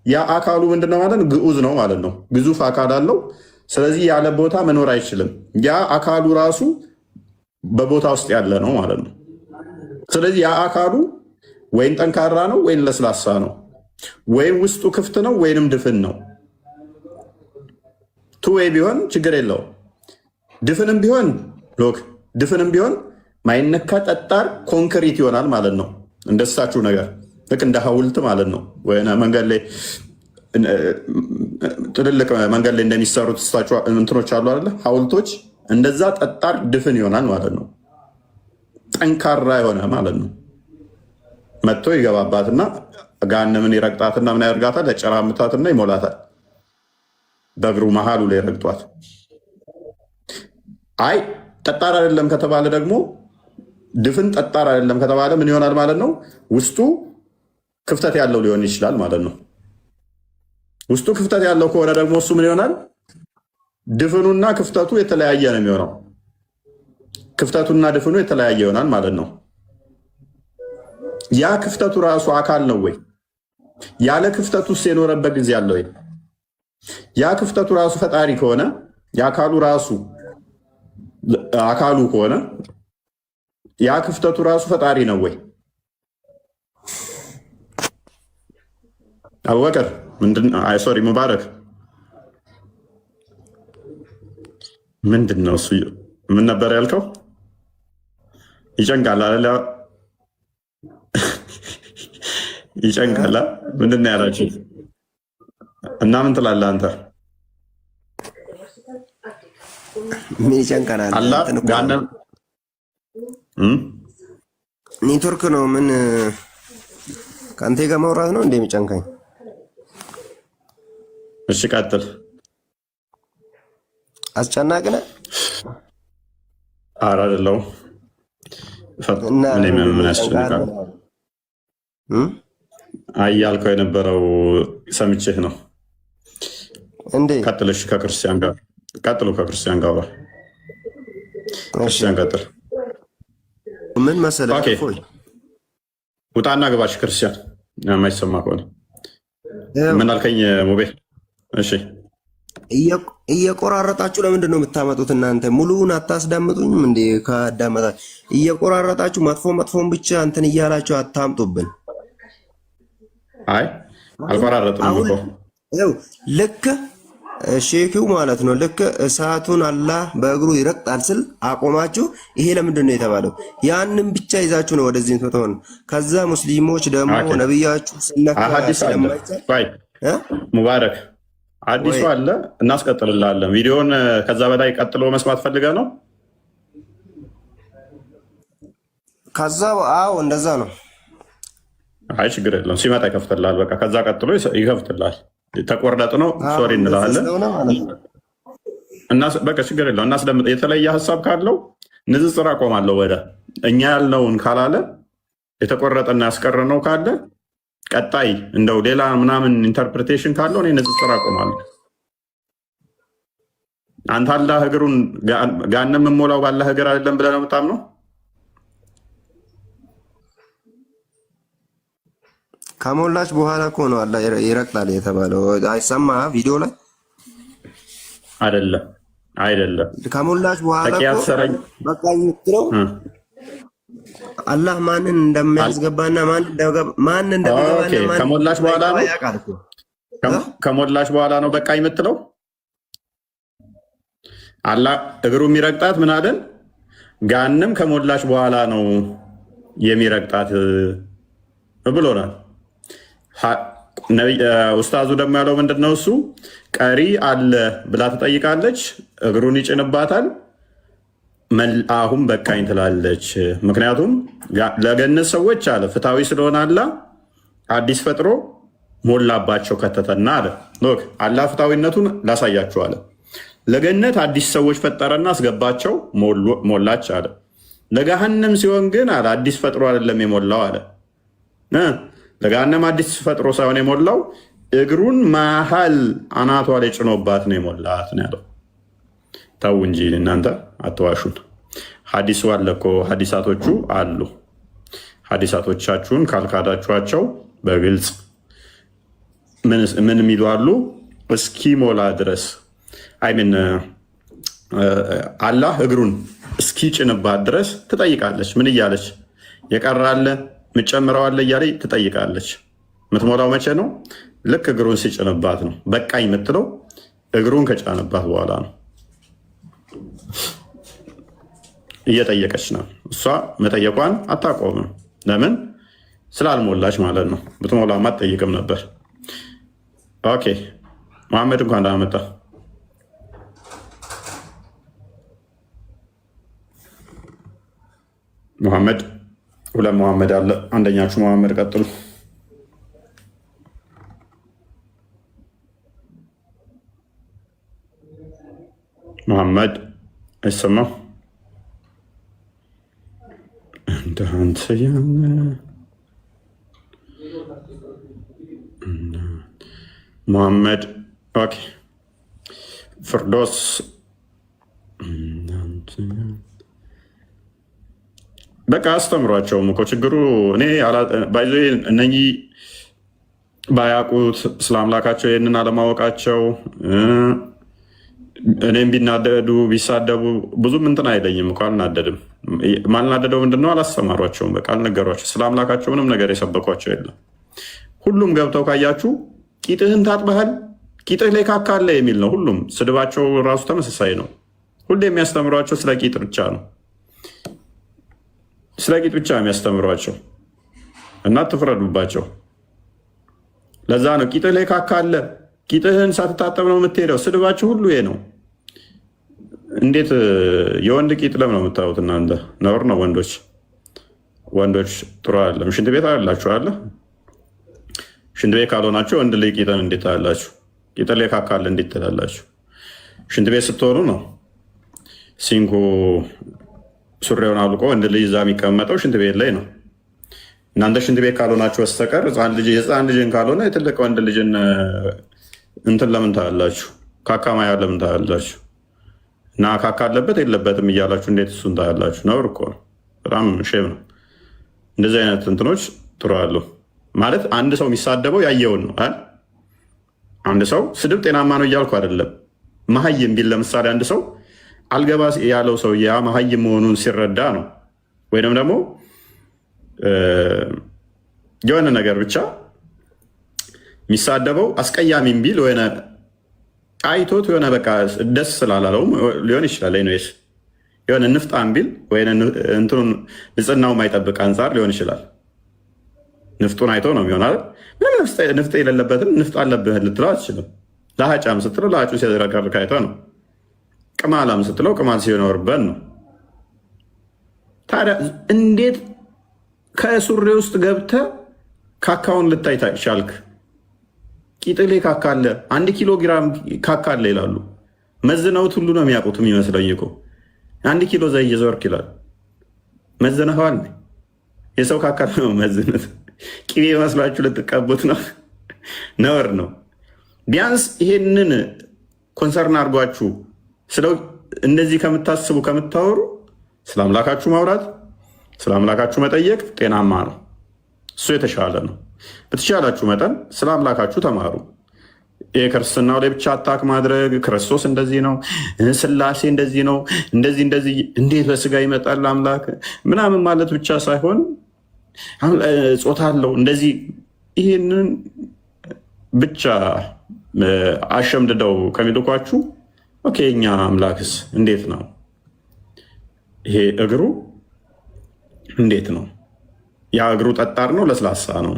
[SPEAKER 2] ያ አካሉ ምንድነው ማለት ነው? ግዑዝ ነው ማለት ነው። ግዙፍ አካል አለው። ስለዚህ ያለ ቦታ መኖር አይችልም። ያ አካሉ ራሱ በቦታ ውስጥ ያለ ነው ማለት ነው። ስለዚህ ያ አካሉ ወይም ጠንካራ ነው ወይም ለስላሳ ነው፣ ወይም ውስጡ ክፍት ነው ወይንም ድፍን ነው። ቱዌይ ቢሆን ችግር የለውም። ድፍንም ቢሆን ሎክ ድፍንም ቢሆን ማይነካ ጠጣር ኮንክሪት ይሆናል ማለት ነው። እንደሳችሁ ነገር ልክ እንደ ሐውልት ማለት ነው። ወይ መንገድ ላይ ትልልቅ መንገድ ላይ እንደሚሰሩት እንትኖች አሉ አይደለ? ሐውልቶች እንደዛ ጠጣር ድፍን ይሆናል ማለት ነው። ጠንካራ የሆነ ማለት ነው። መጥቶ ይገባባትና ገሃነምን ይረግጣትና ምን ያደርጋታል? ለጨራምታትና ይሞላታል። በእግሩ መሃሉ ላይ ረግጧት። አይ ጠጣር አይደለም ከተባለ ደግሞ ድፍን ጠጣር አይደለም ከተባለ ምን ይሆናል ማለት ነው? ውስጡ ክፍተት ያለው ሊሆን ይችላል ማለት ነው። ውስጡ ክፍተት ያለው ከሆነ ደግሞ እሱ ምን ይሆናል? ድፍኑና ክፍተቱ የተለያየ ነው የሚሆነው። ክፍተቱና ድፍኑ የተለያየ ይሆናል ማለት ነው። ያ ክፍተቱ ራሱ አካል ነው ወይ? ያለ ክፍተቱ ውስጥ የኖረበት ጊዜ አለ ወይ? ያ ክፍተቱ ራሱ ፈጣሪ ከሆነ የአካሉ ራሱ አካሉ ከሆነ ያ ክፍተቱ ራሱ ፈጣሪ ነው ወይ? አቡበከር ሶሪ ሙባረክ ምንድን ነው እሱ? ምን ነበር ያልከው? ይጨንቃል አለ ይጨንቃል። ምንድን ነው ያላችሁ? እና ምን ትላለህ አንተ?
[SPEAKER 3] ምን ይጨንቀናል? ኔትወርክ ነው። ምን ከአንተ ጋር ማውራት ነው እንደሚጨንቀኝ?
[SPEAKER 2] እሺ ቀጥል።
[SPEAKER 3] አስጨናቂ ነህ?
[SPEAKER 2] ኧረ አይደለሁም። ምን ያስጨንቃል? አይ ያልከው የነበረው ሰምቼህ ነው። ቀጥል። እሺ ከክርስቲያን ጋር ቀጥሉ። ከክርስቲያን ጋር ክርስቲያን ቀጥል።
[SPEAKER 3] ምን መሰለህ?
[SPEAKER 2] ውጣና ግባሽ ክርስቲያን። የማይሰማ ከሆነ ምን አልከኝ ሙቤ? እሺ
[SPEAKER 3] እየቆራረጣችሁ ለምንድን ነው የምታመጡት እናንተ? ሙሉውን አታስዳምጡኝም እንዴ? ከአዳመጣ እየቆራረጣችሁ መጥፎን ብቻ እንትን እያላችሁ አታምጡብን።
[SPEAKER 2] አይ አልቆራረጥም እኮ
[SPEAKER 3] ልክ ሼኪው ማለት ነው። ልክ እሳቱን አላህ በእግሩ ይረግጣል ስል አቆማችሁ። ይሄ ለምንድን ነው የተባለው? ያንን ብቻ ይዛችሁ ነው ወደዚህ ምትሆን። ከዛ ሙስሊሞች ደግሞ ነብያችሁ ስለማይቻል
[SPEAKER 2] ሙባረክ አዲሱ አለ እናስቀጥልላለን። ቪዲዮን ከዛ በላይ ቀጥሎ መስማት ፈልገ ነው።
[SPEAKER 3] ከዛ አዎ እንደዛ ነው።
[SPEAKER 2] አይ ችግር የለም ሲመጣ ይከፍትልሃል። በቃ ከዛ ቀጥሎ ይከፍትልሃል። ተቆረጥ ነው ሶሪ እንላለን እና በቃ ችግር የለም እናስደምጥ። የተለየ ሀሳብ ካለው ንጽጽር አቆማለሁ። ወደ እኛ ያልነውን ካላለ የተቆረጠና ያስቀረነው ካለ ቀጣይ እንደው ሌላ ምናምን ኢንተርፕሬቴሽን ካለው እኔ ንጽጽር አቆማለሁ። አንተ አላህ እግሩን ጋንም የምሞላው ባላህ እግር አይደለም ብለህ ነው የምታምነው?
[SPEAKER 3] ከሞላች በኋላ እኮ ነው አላህ ይረቅጣል የተባለው። አይሰማ ቪዲዮ ላይ
[SPEAKER 2] አይደለም።
[SPEAKER 3] ከሞላች በኋላ እኮ በቃ የምትለው አላህ ማንን እንደሚያስገባና ማን እንደሚገባና
[SPEAKER 2] ከሞላች በኋላ ነው። ከሞላች በኋላ ነው በቃ የምትለው። አላህ እግሩ የሚረግጣት ምን አለን? ጋንም ከሞላች በኋላ ነው የሚረግጣት ብሎናል። ኡስታዙ ደግሞ ያለው ምንድነው? እሱ ቀሪ አለ ብላ ትጠይቃለች፣ እግሩን ይጭንባታል፣ አሁን በቃኝ ትላለች። ምክንያቱም ለገነት ሰዎች አለ ፍትሃዊ ስለሆነ አላህ አዲስ ፈጥሮ ሞላባቸው ከተተና አለ። አላህ ፍትሃዊነቱን ላሳያችሁ አለ። ለገነት አዲስ ሰዎች ፈጠረና አስገባቸው፣ ሞላች አለ። ለገሃነም ሲሆን ግን አለ አዲስ ፈጥሮ አይደለም የሞላው አለ። ለገሃነም አዲስ ፈጥሮ ሳይሆን የሞላው እግሩን መሀል አናቷ ላይ ጭኖባት ነው የሞላት ነው ያለው። ተው እንጂ እናንተ አትዋሹን። ሀዲሱ አለ እኮ ሀዲሳቶቹ አሉ። ሀዲሳቶቻችሁን ካልካዳችኋቸው በግልጽ ምን የሚሉ አሉ? እስኪሞላ ድረስ አይምን አላህ እግሩን እስኪጭንባት ድረስ ትጠይቃለች። ምን እያለች የቀራለ ምጨምረዋለ እያለች ትጠይቃለች። የምትሞላው መቼ ነው? ልክ እግሩን ሲጭንባት ነው። በቃኝ የምትለው እግሩን ከጫንባት በኋላ ነው። እየጠየቀች ነው። እሷ መጠየቋን አታቆምም። ለምን? ስላልሞላች ማለት ነው። ብትሞላማ አትጠይቅም ነበር። ኦኬ መሐመድ እንኳን እንዳመጣ መሐመድ ሁለት መሐመድ አለ። አንደኛችሁ መሐመድ ቀጥሉ። መሐመድ አይሰማም። እንዳንተ ያለ መሐመድ ኦኬ። ፍርዶስ በቃ አስተምሯቸውም እኮ ችግሩ እኔ ባይዞ እነኚህ ባያውቁት ስለ አምላካቸው ይህንን አለማወቃቸው እኔም ቢናደዱ ቢሳደቡ ብዙም እንትን አይለኝም እኮ አልናደድም። ማልናደደው ምንድነው? አላስተማሯቸውም። በቃ አልነገሯቸው። ስለ አምላካቸው ምንም ነገር የሰበኳቸው የለም። ሁሉም ገብተው ካያችሁ ቂጥህን ታጥበሃል፣ ቂጥህ ላይ ካካ አለ የሚል ነው። ሁሉም ስድባቸው ራሱ ተመሳሳይ ነው። ሁሌ የሚያስተምሯቸው ስለ ቂጥ ብቻ ነው። ስለ ቂጥ ብቻ የሚያስተምሯቸው እና ትፍረዱባቸው። ለዛ ነው ቂጥህ ላይ ካካ አለ፣ ቂጥህን ሳትታጠብ ነው የምትሄደው። ስድባቸው ሁሉ ይሄ ነው። እንዴት የወንድ ቂጥ ለምን ነው የምታዩት እናንተ? ነውር ነው። ወንዶች ጥሩ አይደለም። ሽንት ቤት አላችሁ አለ። ሽንት ቤት ካልሆናችሁ ወንድ ላይ ቂጥን እንዴት አላችሁ? ቂጥ ላይ ካካ አለ እንዴት ትላላችሁ? ሽንት ቤት ስትሆኑ ነው ሲንኩ ሱሪውን አውልቆ ወንድ ልጅ እዛ የሚቀመጠው ሽንት ቤት ላይ ነው። እናንተ ሽንት ቤት ካልሆናችሁ በስተቀር የህፃን ልጅን ካልሆነ የትልቅ ወንድ ልጅን እንትን ለምን ታያላችሁ? ካካ ማያ ለምን ታያላችሁ? እና ካካ አለበት የለበትም እያላችሁ እንዴት እሱን ታያላችሁ? ነውር እኮ ነው። በጣም ሼም ነው። እንደዚህ አይነት እንትኖች ጥሩ አሉ ማለት አንድ ሰው የሚሳደበው ያየውን ነው። አንድ ሰው ስድብ ጤናማ ነው እያልኩ አይደለም። መሀይም ቢል ለምሳሌ አንድ ሰው አልገባ ያለው ሰው ያ መሀይም መሆኑን ሲረዳ ነው። ወይንም ደግሞ የሆነ ነገር ብቻ የሚሳደበው አስቀያሚም ቢል ወይነ አይቶት የሆነ በቃ ደስ ስላላለውም ሊሆን ይችላል። ይነስ የሆነ ንፍጣም ቢል ወይ እንትኑን ንጽህናው ማይጠብቅ አንጻር ሊሆን ይችላል። ንፍጡን አይቶ ነው የሚሆን አይደል? ምንም ንፍጥ የሌለበትን ንፍጥ አለብህ ልትለው አትችልም። ለሀጫም ስትለው ለሀጩ ሲያዝረከርክ አይተህ ነው። ቅማላም ስትለው ቅማል ሲኖርበት ነው። ታዲያ እንዴት ከሱሪ ውስጥ ገብተህ ካካውን ልታይ ቻልክ? ቂጥሌ ካካለ 1 ኪሎ ግራም ካካለ ይላሉ። መዝነውት ሁሉ ነው የሚያውቁት የሚመስለኝ እኮ 1 ኪሎ ዘይ እየዞርክ ይላል። መዝነኸዋል? የሰው ካካ ነው መዝነት። ቅቤ መስሏችሁ ልትቀቡት ነው? ነውር ነው። ቢያንስ ይሄንን ኮንሰርን አድርጓችሁ ስለው እንደዚህ ከምታስቡ ከምታወሩ ስለ አምላካችሁ ማውራት ስለ አምላካችሁ መጠየቅ ጤናማ ነው። እሱ የተሻለ ነው። በተሻላችሁ መጠን ስለ አምላካችሁ ተማሩ። የክርስትናው ላይ ብቻ አታክ ማድረግ ክርስቶስ እንደዚህ ነው፣ ስላሴ እንደዚህ ነው፣ እንደዚህ እንዴት በስጋ ይመጣል አምላክ ምናምን ማለት ብቻ ሳይሆን ጾታ አለው እንደዚህ ይህንን ብቻ አሸምድደው ከሚልኳችሁ ኦኬ እኛ አምላክስ እንዴት ነው? ይሄ እግሩ እንዴት ነው? ያ እግሩ ጠጣር ነው ለስላሳ ነው?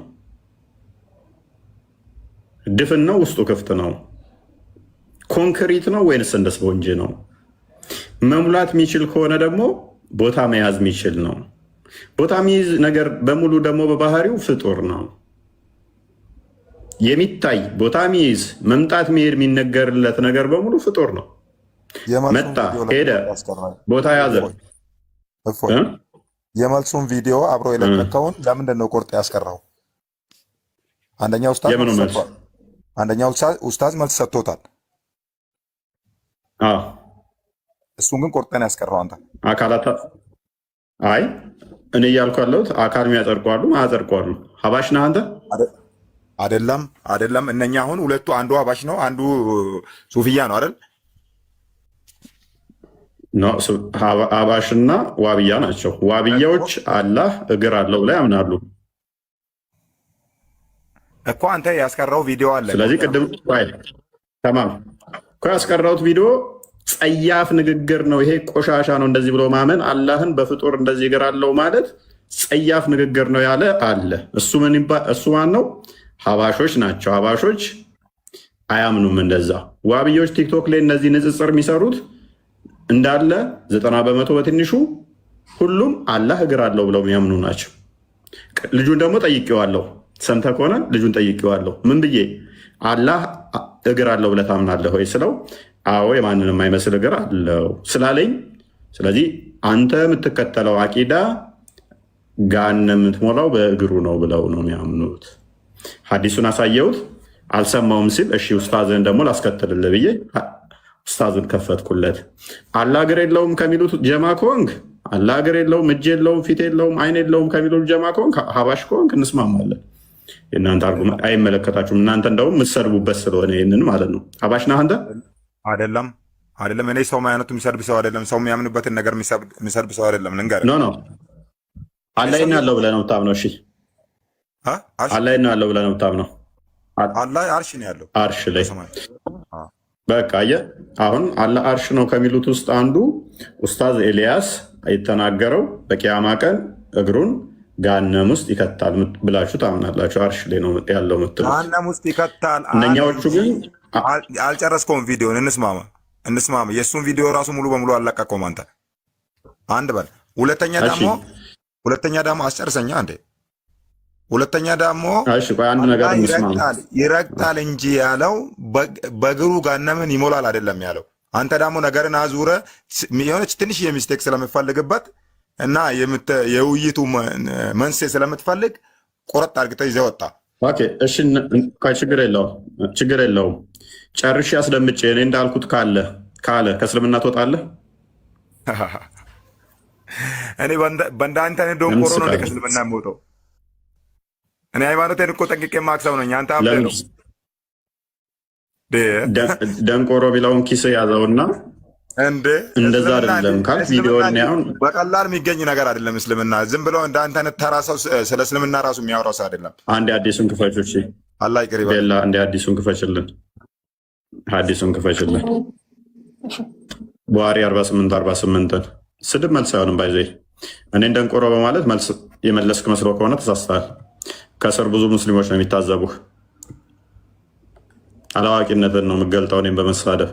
[SPEAKER 2] ድፍን ነው ውስጡ ክፍት ነው? ኮንክሪት ነው ወይንስ እንደ ስፖንጅ ነው? መሙላት የሚችል ከሆነ ደግሞ ቦታ መያዝ የሚችል ነው። ቦታ የሚይዝ ነገር በሙሉ ደግሞ በባህሪው ፍጡር ነው። የሚታይ ቦታ የሚይዝ መምጣት መሄድ የሚነገርለት ነገር በሙሉ ፍጡር ነው። መጣ ሄደ ቦታ ያዘ።
[SPEAKER 13] የመልሱን ቪዲዮ አብሮ የለቀቀውን ለምንድን ነው ቁርጥ ያስቀረው? አንደኛው ኡስታዝ መልስ ሰጥቶታል። እሱን ግን ቁርጥን ያስቀረው አንተ
[SPEAKER 2] አካላት። አይ እኔ እያልኩ ያለሁት አካል የሚያጸድቋሉ ማያጸድቋሉ። ሀባሽ ነህ አንተ?
[SPEAKER 13] አይደለም። እነኛ አሁን ሁለቱ አንዱ ሀባሽ ነው፣ አንዱ ሱፍያ ነው አይደል?
[SPEAKER 2] ሀባሽና ዋብያ ናቸው። ዋብያዎች አላህ እግር አለው ላይ ያምናሉ
[SPEAKER 13] እኮ። አንተ ያስቀረው ቪዲዮ አለ።
[SPEAKER 2] ስለዚህ ቅድም ተማም እኮ ያስቀረውት ቪዲዮ ጸያፍ ንግግር ነው። ይሄ ቆሻሻ ነው። እንደዚህ ብሎ ማመን አላህን በፍጡር እንደዚህ እግር አለው ማለት ጸያፍ ንግግር ነው ያለ አለ። እሱ ማን ነው? ሀባሾች ናቸው። ሀባሾች አያምኑም እንደዛ። ዋብያዎች ቲክቶክ ላይ እነዚህ ንጽጽር የሚሰሩት እንዳለ 90% በትንሹ ሁሉም አላህ እግር አለው ብለው የሚያምኑ ናቸው። ልጁን ደግሞ ጠይቄዋለሁ፣ ሰምተህ ከሆነ ልጁን ጠይቄዋለሁ። ምን ብዬ አላህ እግር አለው ብለህ ታምናለህ ወይ ስለው አዎ የማንንም የማይመስል እግር አለው ስላለኝ፣ ስለዚህ አንተ የምትከተለው አቂዳ ገሃነም የምትሞላው በእግሩ ነው ብለው ነው የሚያምኑት። ሐዲሱን አሳየሁት፣ አልሰማውም ሲል እሺ ኡስታዝን ደግሞ ላስከትልልህ ብዬ ኡስታዝን ከፈትኩለት። አላህ እግር የለውም ከሚሉት ጀማ ከሆንክ አላህ እግር የለውም እጅ የለውም ፊት የለውም አይን የለውም ከሚሉት ጀማ ከሆንክ ሀባሽ ከሆንክ እንስማማለን። የእናንተ አርጉመንት አይመለከታችሁም። እናንተ እንደውም የምትሰድቡበት ስለሆነ ይህንን ማለት ነው። ሀባሽ ነህ አንተ?
[SPEAKER 13] አይደለም። እኔ ሰው ማያነቱ የሚሰድብ ሰው አይደለም። ሰው የሚያምንበትን ነገር የሚሰድብ ሰው አይደለም። ልንገርህ
[SPEAKER 2] ኖ አላህ ነው ብለህ ነው የምታምነው? እሺ አላህ ነው ያለው ብለህ ነው የምታምነው?
[SPEAKER 13] አላህ አርሽ ነው ያለው።
[SPEAKER 2] አርሽ ላይ በቃ አየህ፣ አሁን አላህ አርሽ ነው ከሚሉት ውስጥ አንዱ ኡስታዝ ኤልያስ የተናገረው በቂያማ ቀን እግሩን ገሃነም ውስጥ ይከታል ብላችሁ ታምናላችሁ? አርሽ ላይ ነው ያለው የምትሉት
[SPEAKER 13] ገሃነም ውስጥ ይከታል።
[SPEAKER 2] እነኛዎቹ ግን
[SPEAKER 13] አልጨረስከውም። ቪዲዮን እንስማማ። የእሱን ቪዲዮ ራሱ ሙሉ በሙሉ አልለቀቀውም። አንተ አንድ በል። ሁለተኛ ደግሞ አስጨርሰኛ እንዴ። ሁለተኛ ደግሞ ይረግጣል እንጂ ያለው በእግሩ ገሃነምን ይሞላል አይደለም ያለው። አንተ ደግሞ ነገርን አዙረ የሆነች ትንሽ የሚስቴክ ስለምፈልግበት እና የውይይቱ መንስኤ ስለምትፈልግ ቁረጥ አድርግተህ ይዘህ ወጣ።
[SPEAKER 2] እሺ ችግር የለውም። ጨርሼ አስደምጬ እኔ እንዳልኩት ካለ ከእስልምና ትወጣለህ።
[SPEAKER 13] እኔ በእንዳንተ ደንቆሮ ነው ከእስልምና የምወጣው። እኔ ሃይማኖቴን እኮ ጠንቅቄ የማክሰው ነኝ። አንተ አብለህ ነው
[SPEAKER 2] ደንቆሮ ቢለውን ኪስ ያዘውና እንደዛ አይደለም ካል ቪዲዮ አሁን
[SPEAKER 13] በቀላል የሚገኝ ነገር አይደለም። እስልምና ዝም ብሎ እንዳንተ አይነት ተራ ሰው ስለ እስልምና ራሱ የሚያወራው ሰው አይደለም።
[SPEAKER 2] አንዴ አዲሱን ክፈቾች
[SPEAKER 13] አላህ ይቅር ይበል።
[SPEAKER 2] ሌላ አንዴ አዲሱን ክፈችልን። ቡሃሪ 48 ስድብ መልስ አይሆንም። ባይዘ እኔን ደንቆሮ በማለት መልስ የመለስክ መስሎ ከሆነ ተሳስተሃል። ከስር ብዙ ሙስሊሞች ነው የሚታዘቡህ። አላዋቂነትን ነው የምገልጠው እኔም በመሳደብ።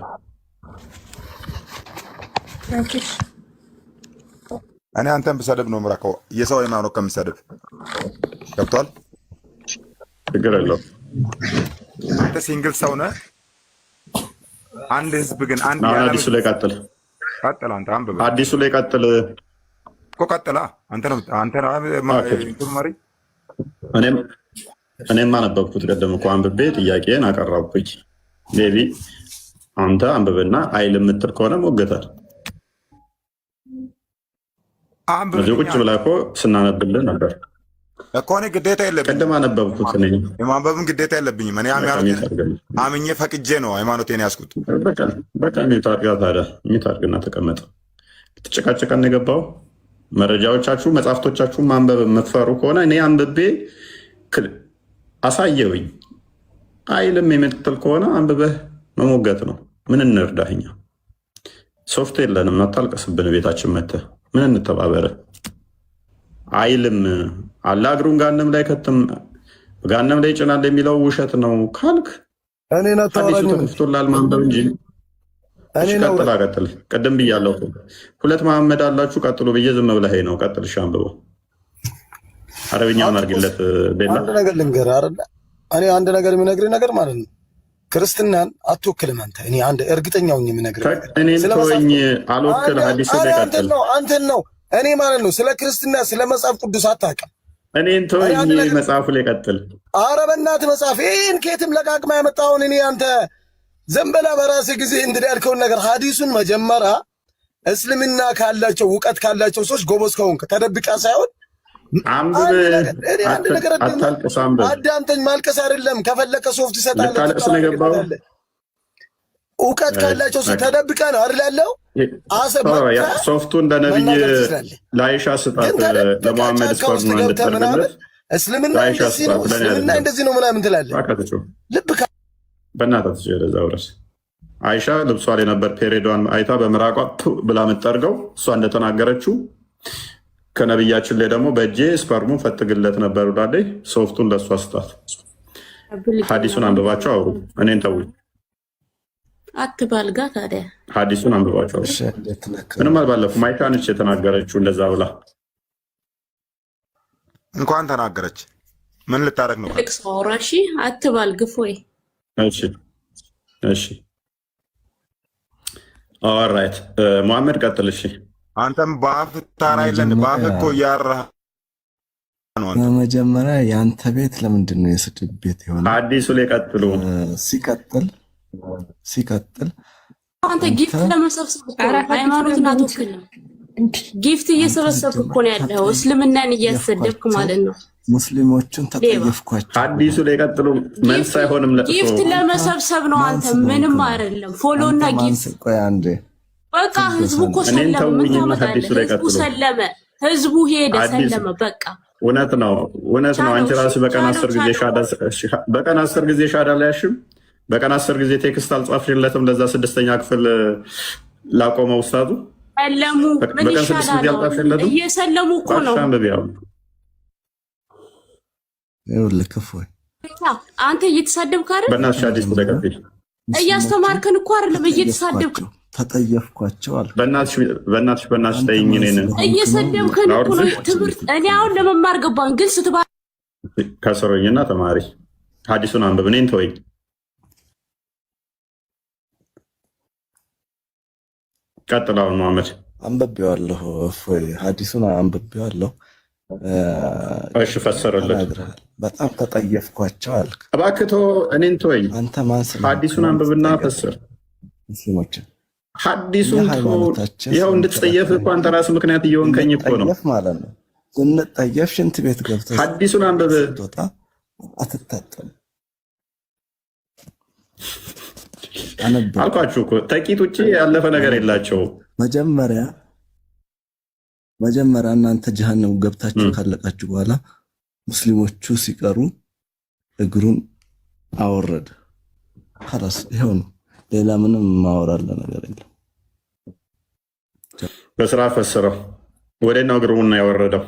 [SPEAKER 13] እኔ አንተን ብሰድብ ነው ምራከው የሰው ሃይማኖት ከምሰድብ ገብቷል።
[SPEAKER 2] ችግር የለውም።
[SPEAKER 13] አንተ ሲንግል ሰው ነህ። አንድ ህዝብ ግን አንድ
[SPEAKER 2] አዲሱ ላይ ቀጥል።
[SPEAKER 13] አንተ አንብብ።
[SPEAKER 2] አዲሱ ላይ ቀጥል
[SPEAKER 13] እኮ ቀጥላ። አንተ ነው መሪ።
[SPEAKER 2] እኔም አነበብኩት ቀደም እኮ አንብቤ ጥያቄን አቀረብኩኝ። ሜቢ አንተ አንብብና አይል የምትል ከሆነ ሞገታል። እዚህ ቁጭ ብላ እኮ ስናነብልን ነበር
[SPEAKER 13] እኮ። እኔ ግዴታ የለብኝም።
[SPEAKER 2] ቅድም አነበብኩት።
[SPEAKER 13] የማንበብም ግዴታ የለብኝም። እኔ አምኜ ፈቅጄ ነው ሃይማኖቴን ያዝኩት።
[SPEAKER 2] በቃ ሚታርጋ ታዲያ ሚታርግና ተቀመጠ። ትጨቃጨቀን የገባው መረጃዎቻችሁ መጽሐፍቶቻችሁ ማንበብ የምትፈሩ ከሆነ እኔ አንብቤ አሳየውኝ አይልም የምትል ከሆነ አንብበህ መሞገት ነው። ምን እንርዳህኛ? ሶፍት የለንም። አታልቀስብን። ቤታችን መተህ ምን እንተባበረ? አይልም አላ እግሩን ጋነም ላይ ከተም ጋነም ላይ ይጭናል የሚለው ውሸት ነው ካልክ አዲሱ ተከፍቶላል ማንበብ እንጂ። ቀጥል። ቅድም ብያለሁ። ሁለት መሐመድ አላችሁ ቀጥሉ ብዬ ዝም ብለህ ነው። ቀጥል። እሺ አንብበው። አረብኛውን አድርግለት። ቤላ
[SPEAKER 6] አንድ ነገር ልንገርህ አይደለ? እኔ አንድ ነገር የምነግርህ ነገር ማለት ነው ክርስትናን አትወክልም አንተ። እኔ አንድ እርግጠኛው የምነግርህ
[SPEAKER 2] እኔን ተወኝ አልወክል። ሐዲስ ላይ ቀጥል።
[SPEAKER 6] አንተን ነው እኔ ማለት ነው ስለ ክርስትና ስለ መጽሐፍ ቅዱስ አታውቅም።
[SPEAKER 2] እኔን ተወኝ መጽሐፉ ላይ ቀጥል።
[SPEAKER 6] ኧረ በእናትህ መጽሐፍ ይሄን ከየትም ለቃቅማ ያመጣውን እኔ አንተ ዝም ብለህ በራስህ ጊዜ እንድህ ያልከውን ነገር ሐዲሱን መጀመሪያ እስልምና ካላቸው እውቀት ካላቸው ሰዎች ጎበዝ ከሆንክ ተደብቃ ሳይሆን አዳምጠኝ። ማልቀስ አይደለም። ከፈለከ ሶፍት ይሰጣል። እውቀት ካላቸው ሰው ተደብቃ ነው አይደል ያለው።
[SPEAKER 2] ሶፍቱ እንደ ነብይ ላይሻ ስጣት ለሙሐመድ ስፈር ነው እንድትተርግለት
[SPEAKER 6] እስልምና እንደዚህ ነው ምናምን ትላለህ። ልብ
[SPEAKER 2] በእናትህ ወረስ አይሻ ልብሷ ላይ ነበር ፔሬዷን አይታ በምራቋ ብላ የምትጠርገው እሷ እንደተናገረችው ከነብያችን ላይ ደግሞ በእጄ ስፐርሙን ፈትግለት ነበር ብላለች። ሶፍቱን ለእሷ ስጣት። ሐዲሱን አንብባቸው አውሩ። እኔን ተውኝ
[SPEAKER 12] አትባልጋ። ታዲያ
[SPEAKER 2] ሐዲሱን አንብባቸው አውሩ። ምንም አልባለፉም። አይሻ ነች የተናገረችው እንደዛ ብላ።
[SPEAKER 13] እንኳን ተናገረች። ምን ልታረግ ነው?
[SPEAKER 12] ልክ ሰውራሺ አትባልግፍ ወይ?
[SPEAKER 2] እሺ ኦልራይት ሙሐመድ ቀጥል። እሺ
[SPEAKER 13] አንተም በአፍ ታራ የለን በአፍ እኮ እያወራህ ነው።
[SPEAKER 16] በመጀመሪያ የአንተ ቤት ለምንድን ነው የስድብ ቤት የሆነ?
[SPEAKER 2] አዲሱ ላይ ቀጥሉ።
[SPEAKER 16] ሲቀጥል
[SPEAKER 12] አንተ ጊፍት ለመሰብሰብ ሃይማኖትን አትወክልም። ጊፍት እየሰበሰብክ እኮ ነው ያለው፣ እስልምናን እያሰደብክ ማለት ነው።
[SPEAKER 16] ሙስሊሞችን ተጠየፍኳቸው።
[SPEAKER 2] አዲሱ ላይ ቀጥሉ። መልስ አይሆንም።
[SPEAKER 12] ጊፍት ለመሰብሰብ ነው። አንተ ምንም አይደለም። ፎሎ እና ጊፍት
[SPEAKER 16] ቆይ አንዴ
[SPEAKER 12] በቃ ህዝቡ እኮ ሰለመ። ምን ታመጣለህ? ህዝቡ ሰለመ፣ ህዝቡ ሄደ፣ ሰለመ። በቃ
[SPEAKER 2] እውነት ነው። አንቺ ራስህ በቀን 10 ጊዜ ሻዳ ላይ ያሽም በቀን 10 ጊዜ ቴክስት አልጻፍሽለትም ለዛ 6ኛ ክፍል ላቆመው ኡስታዙ
[SPEAKER 12] ሰለሙ። ምን ይሻላል? እየሰለሙ እኮ ነው። አንተ እየተሳደብክ አይደል?
[SPEAKER 2] በእናትሽ አዲስ ተደጋፊ
[SPEAKER 12] እያስተማርከን እኮ አይደለም፣ እየተሳደብክ
[SPEAKER 16] ተጠየፍኳቸው አለ።
[SPEAKER 2] በእናትሽ ተይኝ። እኔን
[SPEAKER 12] እየሰደብከን እኮ ነው። ትምህርት እኔ አሁን ለመማር ገባን፣ ግን ስትባ
[SPEAKER 2] ከስሮኝና ተማሪ ሐዲሱን አንብብ። እኔን ተወኝ። ቀጥል። አሁን መሐመድ
[SPEAKER 16] አንብቤዋለሁ። ሐዲሱን አንብቤዋለሁ።
[SPEAKER 2] እሺ ፈሰረለት።
[SPEAKER 16] በጣም ተጠየፍኳቸው አልክ።
[SPEAKER 2] እባክህ ተው፣ እኔን ተወኝ።
[SPEAKER 16] አንተ ማን ስለ
[SPEAKER 2] ሐዲሱን አንብብና ፈስር።
[SPEAKER 16] ሙስሊሞችን
[SPEAKER 2] ሐዲሱን ይኸው እንድትጠየፍ እኮ አንተ ራስህ ምክንያት እየሆንከኝ እኮ ነው
[SPEAKER 16] ማለት ነው። እንጠየፍ ሽንት ቤት ገብተህ
[SPEAKER 2] ሐዲሱን አንብብ።
[SPEAKER 16] አትታጠም
[SPEAKER 2] አልኳችሁ እኮ ተቂት ውጭ ያለፈ ነገር የላቸውም።
[SPEAKER 16] መጀመሪያ እናንተ ጀሃነም ገብታችሁ ካለቃችሁ በኋላ ሙስሊሞቹ ሲቀሩ እግሩን አወረደ። خلاص ይሄው ነው። ሌላ ምንም ማወራለ ነገር የለም።
[SPEAKER 2] በስራ ፈሰረው። ወደናው እግሩን ያወረደው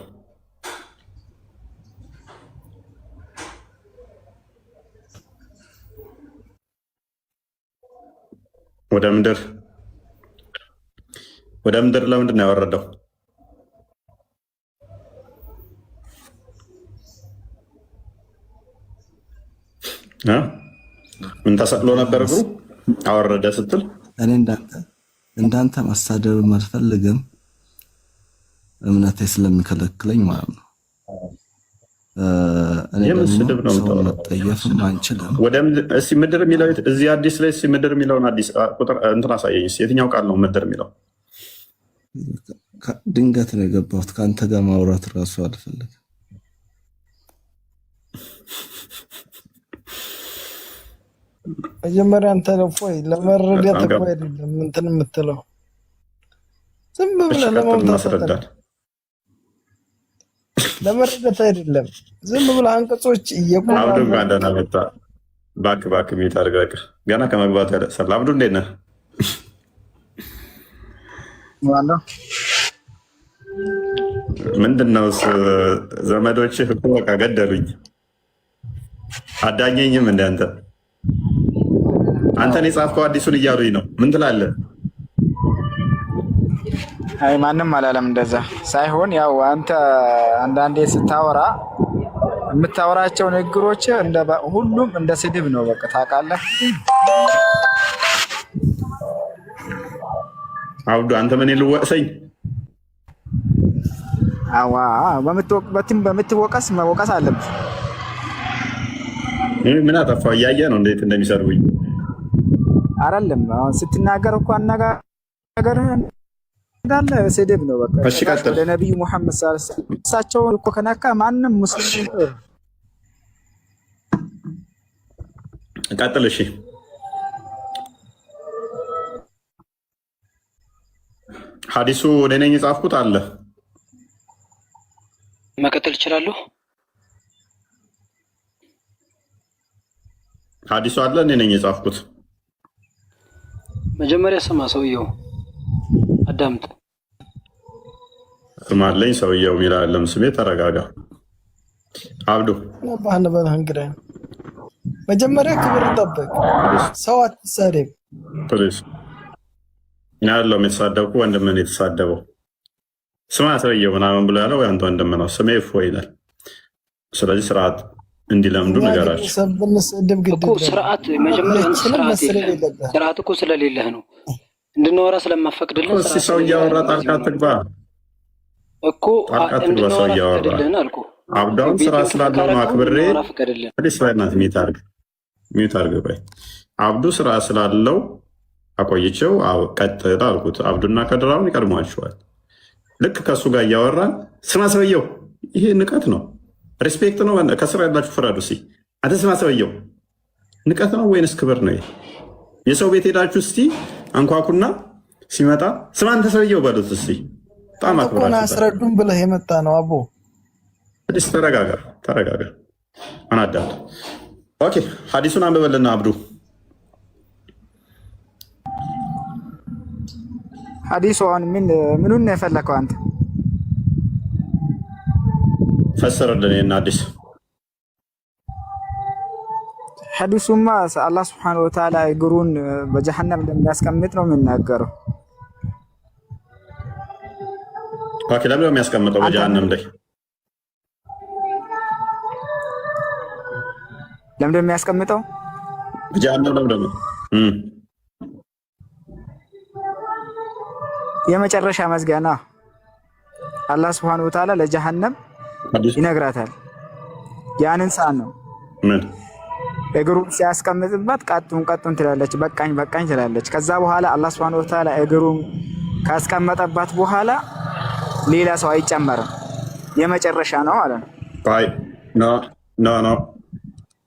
[SPEAKER 2] ወደ ምድር ለምንድን ነው ያወረደው? ምን ተሰቅሎ ነበር እግሩ አወረደ ስትል?
[SPEAKER 16] እኔ እንዳንተ ማሳደብም አልፈልግም፣ እምነቴ ስለሚከለክለኝ ማለት ነው። እኔ ደግሞ ሰው መጠየፍም አንችልም።
[SPEAKER 2] እስኪ ምድር የሚለው እዚህ አዲስ ላይ እስኪ ምድር የሚለውን አዲስ ቁጥር እንትን አሳየኝ። የትኛው ቃል ነው ምድር የሚለው?
[SPEAKER 16] ድንገት ነው የገባሁት። ከአንተ ጋር ማውራት እራሱ አልፈልግም።
[SPEAKER 10] መጀመሪያ አንተ ለፎይ ለመረዳት እኮ አይደለም እንትን የምትለው ዝም ብለህ ለማምጣት ለመረዳት አይደለም። ዝም ብለህ አንቀጾች እየቆሙ
[SPEAKER 2] አብዱ ጋንዳና መጣ። ባክ ሚት አድርገህ ገና ከመግባቱ ያደርሳል። አብዱ እንዴት ነህ?
[SPEAKER 10] ዋናው
[SPEAKER 2] ምንድነው? ዘመዶችህ እኮ በቃ ገደሉኝ። አዳኘኝም እንደ አንተን የጻፍከው አዲሱን እያሉኝ ነው። ምን ትላለህ?
[SPEAKER 17] አይ ማንም አላለም እንደዛ ሳይሆን፣ ያው አንተ አንዳንዴ ስታወራ የምታወራቸው ንግግሮች ሁሉም እንደ ስድብ ነው። በቃ ታውቃለህ።
[SPEAKER 2] አብዱ አንተ ምን ልወቅሰኝ?
[SPEAKER 17] አዋ በምትወቀስ መወቀስ አለብህ።
[SPEAKER 2] ምን አጠፋው? እያየህ ነው እንዴት እንደሚሰርቡኝ።
[SPEAKER 17] አይደለም አሁን ስትናገር እኮ አነጋገርህን እንዳለ ስድብ ነው። በቃ
[SPEAKER 2] እሺ ቀጥል።
[SPEAKER 17] ለነብዩ መሐመድ ሰለላሁ ዐለይሂ ወሰለም እሳቸው እኮ ከነካ ማንም ሙስሊም
[SPEAKER 2] ቀጥል። እሺ ሐዲሱ እኔ ነኝ የጻፍኩት አለ።
[SPEAKER 18] መቀጠል እችላለሁ?
[SPEAKER 2] ሐዲሱ አለ፣ እኔ ነኝ የጻፍኩት።
[SPEAKER 18] መጀመሪያ ስማ፣ ሰውየው አዳምጥ።
[SPEAKER 2] ስማለኝ ሰውየው የሚላለም ስሜ። ተረጋጋ አብዱ።
[SPEAKER 10] መጀመሪያ ክብር ጠብቅ፣ ሰው አትሳደብ።
[SPEAKER 2] ፕሊዝ ያለው የተሳደብኩ ወንድምን የተሳደበው ስማ ሰውየው ምናምን ብሎ ያለው አንተ ወንድም ነው። ስሜ እፎ ይላል። ስለዚህ ስርዓት እንዲለምዱ ነገራቸው
[SPEAKER 18] እኮ ስርዓት መጀመሪያ ስርዓት እኮ ስለሌለህ ነው እንድንወራ ስለማፈቅድልን
[SPEAKER 2] እኮ ሰው እያወራ ጣልቃ ትግባ
[SPEAKER 18] እኮ እንድንወራ ፈቅድልን አልኩ።
[SPEAKER 2] አብዳውን ስራ ስላለው ነው አክብሬ ስላናት ሚዩት አድርግ ቆይ። አብዱ ስራ ስላለው አቆይቼው ቀጥል አልኩት። አብዱና ከድራውን ይቀድሟቸዋል። ልክ ከእሱ ጋር እያወራን ስማ ሰውየው፣ ይሄ ንቀት ነው ሪስፔክት ነው? ከስራ ያላችሁ ፍረዱ። እስኪ አንተ ስማ ሰውየው፣ ንቀት ነው ወይንስ ክብር ነው? የሰው ቤት ሄዳችሁ እስኪ አንኳኩና ሲመጣ ስማ አንተ ሰውየው በሉት እስኪ። በጣም አክብራችሁ
[SPEAKER 10] አስረዱን ብለህ የመጣ ነው። አቦ
[SPEAKER 2] ተረጋጋ። አናዳምጥ። ኦኬ ሐዲሱን አንብበልና አብዱ።
[SPEAKER 17] ሐዲሱ አሁን ምኑን ነው የፈለከው አንተ?
[SPEAKER 2] ፈሰረልን እና አዲስ
[SPEAKER 17] ሐዲሱማ አላህ Subhanahu Wa Ta'ala እግሩን በጀሃነም እንደሚያስቀምጥ ነው የሚናገረው።
[SPEAKER 2] ኦኬ ለምን ነው የሚያስቀምጠው በጀሃነም ላይ?
[SPEAKER 17] ለምን ነው የሚያስቀምጠው
[SPEAKER 2] በጀሃነም? ለምን
[SPEAKER 17] የመጨረሻ መዝጊያ ነው። አላህ Subhanahu Wa Ta'ala ለጀሃነም ይነግራታል። ያንን ሰዓት ነው
[SPEAKER 2] ምን
[SPEAKER 17] እግሩን ሲያስቀምጥባት ቀጡን ትላለች፣ በቃኝ ትላለች። ከዛ በኋላ አላህ Subhanahu Wa Ta'ala እግሩን ካስቀመጠባት በኋላ ሌላ ሰው አይጨመርም። የመጨረሻ ነው ማለት ነው።
[SPEAKER 2] አይ ኖ